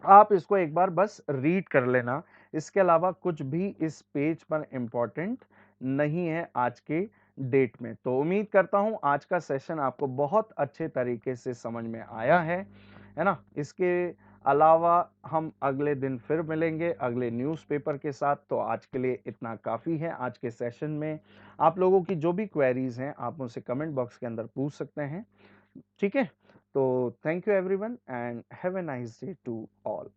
आप इसको एक बार बस रीड कर लेना। इसके अलावा कुछ भी इस पेज पर इंपॉर्टेंट नहीं है आज के डेट में। तो उम्मीद करता हूं आज का सेशन आपको बहुत अच्छे तरीके से समझ में आया है ना। इसके अलावा हम अगले दिन फिर मिलेंगे अगले न्यूज़पेपर के साथ। तो आज के लिए इतना काफ़ी है आज के सेशन में। आप लोगों की जो भी क्वेरीज हैं आप मुझसे कमेंट बॉक्स के अंदर पूछ सकते हैं, ठीक है। तो thank you everyone and have a nice day to all.